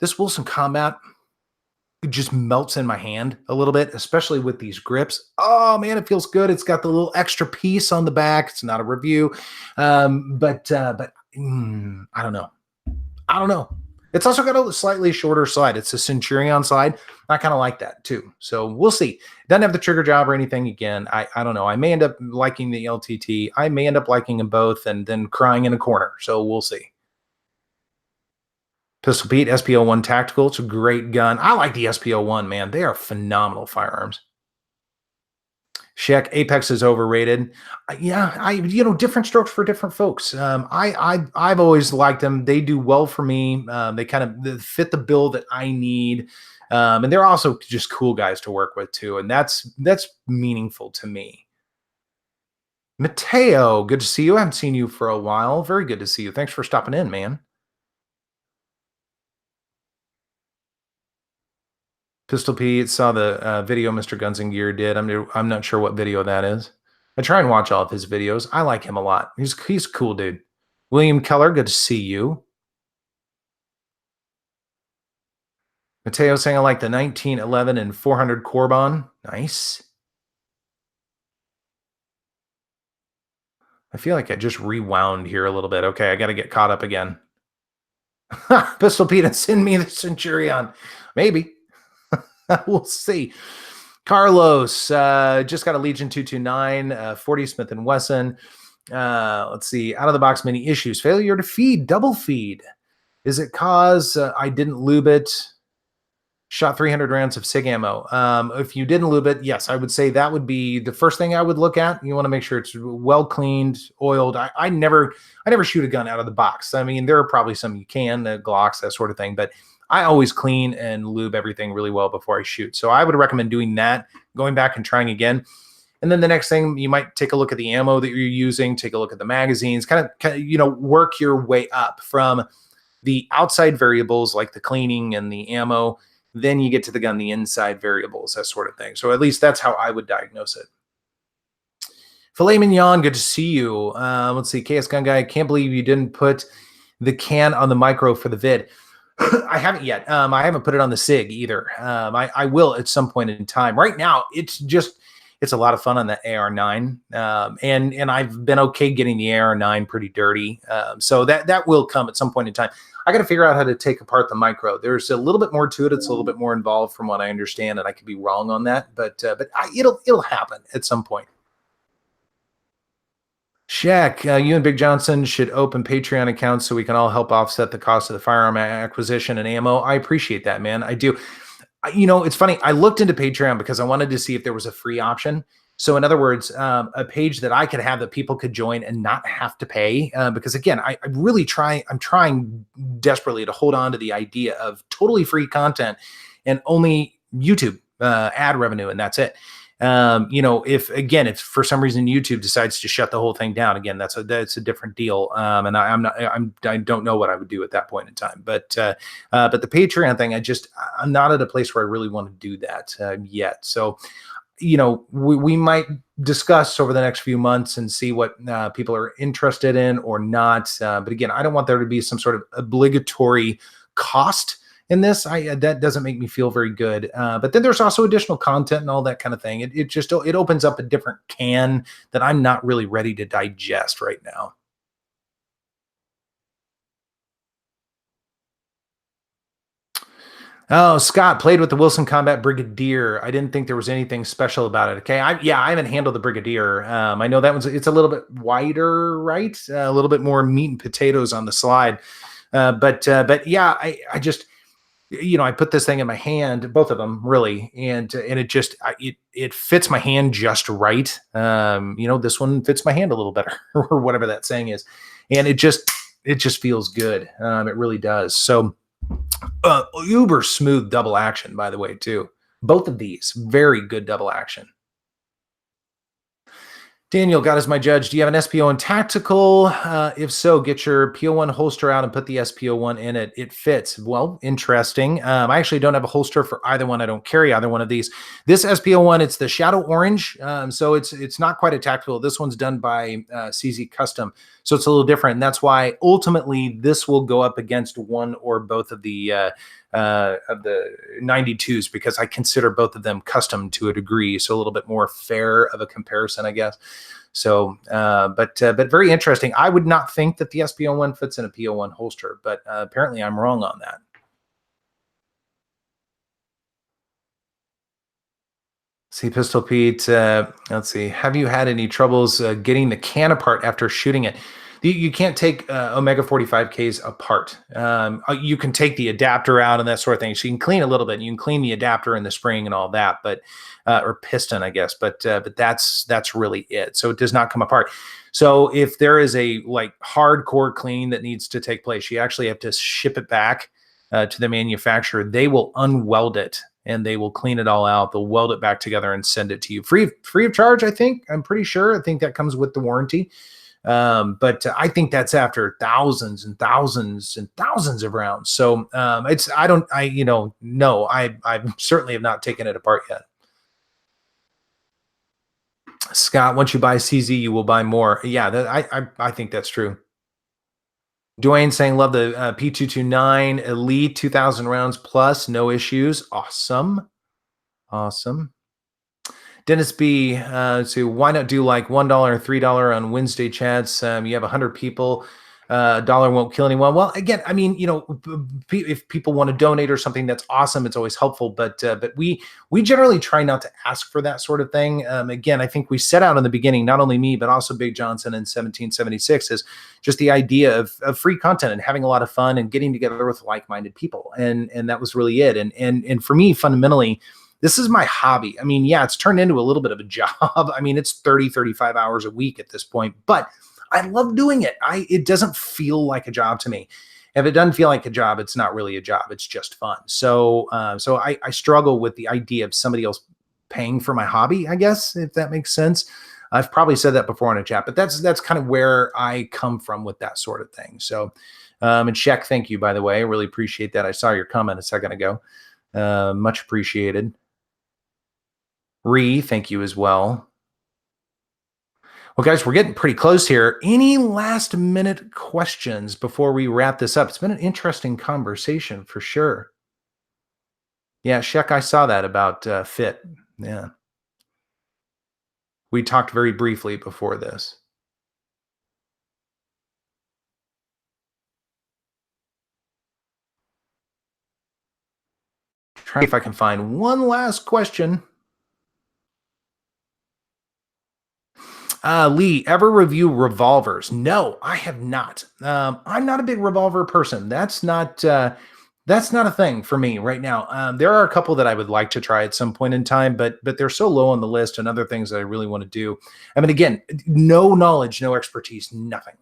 This Wilson Combat just melts in my hand a little bit, especially with these grips. Oh man, it feels good. It's got the little extra piece on the back. It's not a review, but I don't know. I don't know. It's also got a slightly shorter slide. It's a Centurion slide. I kind of like that too. So we'll see. Doesn't have the trigger job or anything. Again, I don't know. I may end up liking the LTT. I may end up liking them both and then crying in a corner. So we'll see. Pistol Pete, SPO1 Tactical. It's a great gun. I like the SPO1, man. They are phenomenal firearms. Sheck, Apex is overrated. Yeah, different strokes for different folks. I've always liked them. They do well for me. They kind of fit the bill that I need. And they're also just cool guys to work with too. And that's meaningful to me. Mateo, good to see you. I haven't seen you for a while. Very good to see you. Thanks for stopping in, man. Pistol Pete saw the video Mr. Guns and Gear did. I'm not sure what video that is. I try and watch all of his videos. I like him a lot. He's a cool dude. William Keller, good to see you. Mateo saying I like the 1911 and 400 Corbon. Nice. I feel like I just rewound here a little bit. Okay, I got to get caught up again. Pistol Pete, send me the Centurion. Maybe. We'll see. Carlos just got a Legion 229, 40 Smith & Wesson. Let's see. Out of the box mini issues. Failure to feed. Double feed. Is it cause I didn't lube it? Shot 300 rounds of SIG ammo. If you didn't lube it, yes, I would say that would be the first thing I would look at. You want to make sure it's well cleaned, oiled. I never shoot a gun out of the box. I mean, there are probably some you can, the Glocks, that sort of thing, but I always clean and lube everything really well before I shoot. So I would recommend doing that, going back and trying again. And then the next thing, you might take a look at the ammo that you're using, take a look at the magazines, kind of work your way up from the outside variables like the cleaning and the ammo. Then you get to the gun, the inside variables, that sort of thing. So at least that's how I would diagnose it. Filet Mignon, good to see you. Let's see, KS Gun Guy, I can't believe you didn't put the can on the micro for the vid. I haven't yet. I haven't put it on the SIG either. I will at some point in time. Right now, it's a lot of fun on the AR9. And I've been okay getting the AR9 pretty dirty. So that will come at some point in time. I got to figure out how to take apart the micro. There's a little bit more to it. It's a little bit more involved from what I understand, and I could be wrong on that, but it'll happen at some point. Shaq, you and Big Johnson should open Patreon accounts so we can all help offset the cost of the firearm acquisition and ammo. I appreciate that, man. I do. It's funny. I looked into Patreon because I wanted to see if there was a free option. So in other words, a page that I could have that people could join and not have to pay. Because again, I'm trying desperately to hold on to the idea of totally free content and only YouTube ad revenue, and that's it. if for some reason YouTube decides to shut the whole thing down again, that's a different deal. And I don't know what I would do at that point in time. But the Patreon thing, I'm not at a place where I really want to do that yet. So, we might discuss over the next few months and see what people are interested in or not. But again, I don't want there to be some sort of obligatory cost in this. That doesn't make me feel very good. But then there's also additional content and all that kind of thing. It opens up a different can that I'm not really ready to digest right now. Oh, Scott played with the Wilson Combat Brigadier. I didn't think there was anything special about it. Okay, I haven't handled the Brigadier. I know that it's a little bit wider, right? A little bit more meat and potatoes on the slide. But yeah, I just I put this thing in my hand, both of them really, and it fits my hand just right. This one fits my hand a little better, or whatever that saying is, and it just feels good. It really does. So. Uber smooth double action, by the way, too. Both of these, very good double action. Daniel, God is my judge. Do you have an SPO1 tactical? If so, get your PO1 holster out and put the SPO1 in it. It fits. Well, interesting. I actually don't have a holster for either one. I don't carry either one of these. This SPO1, it's the Shadow Orange. So it's not quite a tactical. This one's done by CZ Custom. So it's a little different. And that's why ultimately this will go up against one or both of the 92s, because I consider both of them custom to a degree. So a little bit more fair of a comparison, I guess. So, but very interesting. I would not think that the SPO1 fits in a PO1 holster, but apparently I'm wrong on that. See, Pistol Pete, let's see. Have you had any troubles getting the can apart after shooting it? You can't take Omega 45Ks apart. You can take the adapter out and that sort of thing. So you can clean a little bit. You can clean the adapter and the spring and all that, but or piston, I guess. But that's really it. So it does not come apart. So if there is a hardcore clean that needs to take place, you actually have to ship it back to the manufacturer. They will unweld it and they will clean it all out. They'll weld it back together and send it to you free of charge. I think. I'm pretty sure. I think that comes with the warranty. But I think that's after thousands and thousands and thousands of rounds. So I certainly have not taken it apart yet. Scott, once you buy CZ, you will buy more. Yeah, I think that's true. Dwayne saying, love the P229 Elite 2000 rounds plus, no issues. Awesome. Dennis B, so why not do like $1 or $3 on Wednesday chats? You have 100 people, $1 won't kill anyone. Well, again, I mean, if people want to donate or something, that's awesome. It's always helpful, but we generally try not to ask for that sort of thing. Again, I think we set out in the beginning, not only me, but also Big Johnson in 1776, is just the idea of free content and having a lot of fun and getting together with like-minded people. And that was really it. And for me, fundamentally, this is my hobby. I mean, yeah, it's turned into a little bit of a job. I mean, it's 30, 35 hours a week at this point, but I love doing it. It doesn't feel like a job to me. If it doesn't feel like a job, it's not really a job. It's just fun. So I struggle with the idea of somebody else paying for my hobby, I guess, if that makes sense. I've probably said that before in a chat, but that's kind of where I come from with that sort of thing. So, and Shaq, thank you, by the way. I really appreciate that. I saw your comment a second ago. Much appreciated. Thank you as well. Well, guys, we're getting pretty close here. Any last minute questions before we wrap this up? It's been an interesting conversation for sure. Yeah, Shek, I saw that about fit. Yeah. We talked very briefly before this. Try if I can find one last question. Lee, ever review revolvers? No, I have not. I'm not a big revolver person. That's not a thing for me right now. There are a couple that I would like to try at some point in time, but they're so low on the list and other things that I really want to do. I mean, again, no knowledge, no expertise, nothing.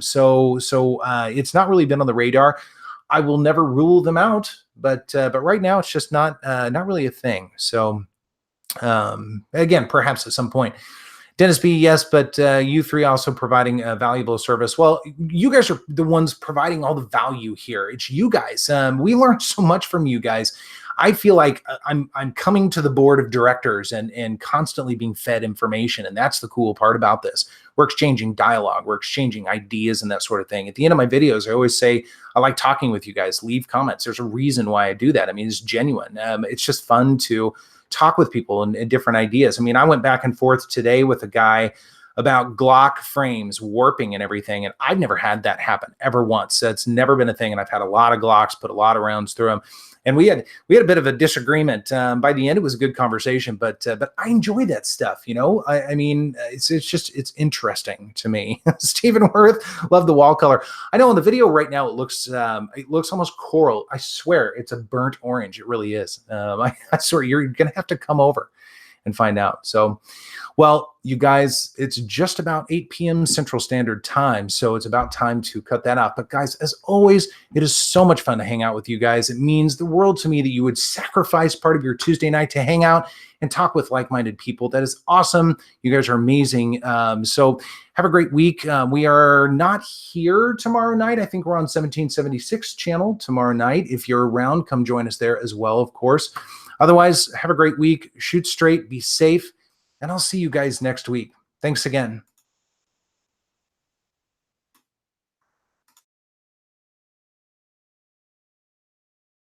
So it's not really been on the radar. I will never rule them out, but right now it's just not really a thing. So Again, perhaps at some point. Dennis B, yes, but you three also providing a valuable service. Well, you guys are the ones providing all the value here. It's you guys. We learned so much from you guys. I feel like I'm coming to the board of directors and constantly being fed information, and that's the cool part about this. We're exchanging dialogue, we're exchanging ideas and that sort of thing. At the end of my videos, I always say I like talking with you guys. Leave comments. There's a reason why I do that. I mean, it's genuine. It's just fun to talk with people and different ideas. I mean, I went back and forth today with a guy about Glock frames warping and everything, and I've never had that happen ever once. It's never been a thing, and I've had a lot of Glocks, put a lot of rounds through them, and we had a bit of a disagreement. By the end, it was a good conversation, but I enjoy that stuff. You know, I mean, it's interesting to me. Stephen Worth, love the wall color. I know in the video right now it looks almost coral. I swear it's a burnt orange. It really is. I swear you're gonna have to come over and find out. So, well, you guys, it's just about 8 p.m. Central Standard Time, so it's about time to cut that off. But guys, as always, it is so much fun to hang out with you guys. It means the world to me that you would sacrifice part of your Tuesday night to hang out and talk with like-minded people. That is awesome. You guys are amazing. So have a great week. We are not here tomorrow night. I think we're on 1776 channel tomorrow night. If you're around, come join us there as well, of course. Otherwise, have a great week. Shoot straight, be safe, and I'll see you guys next week. Thanks again.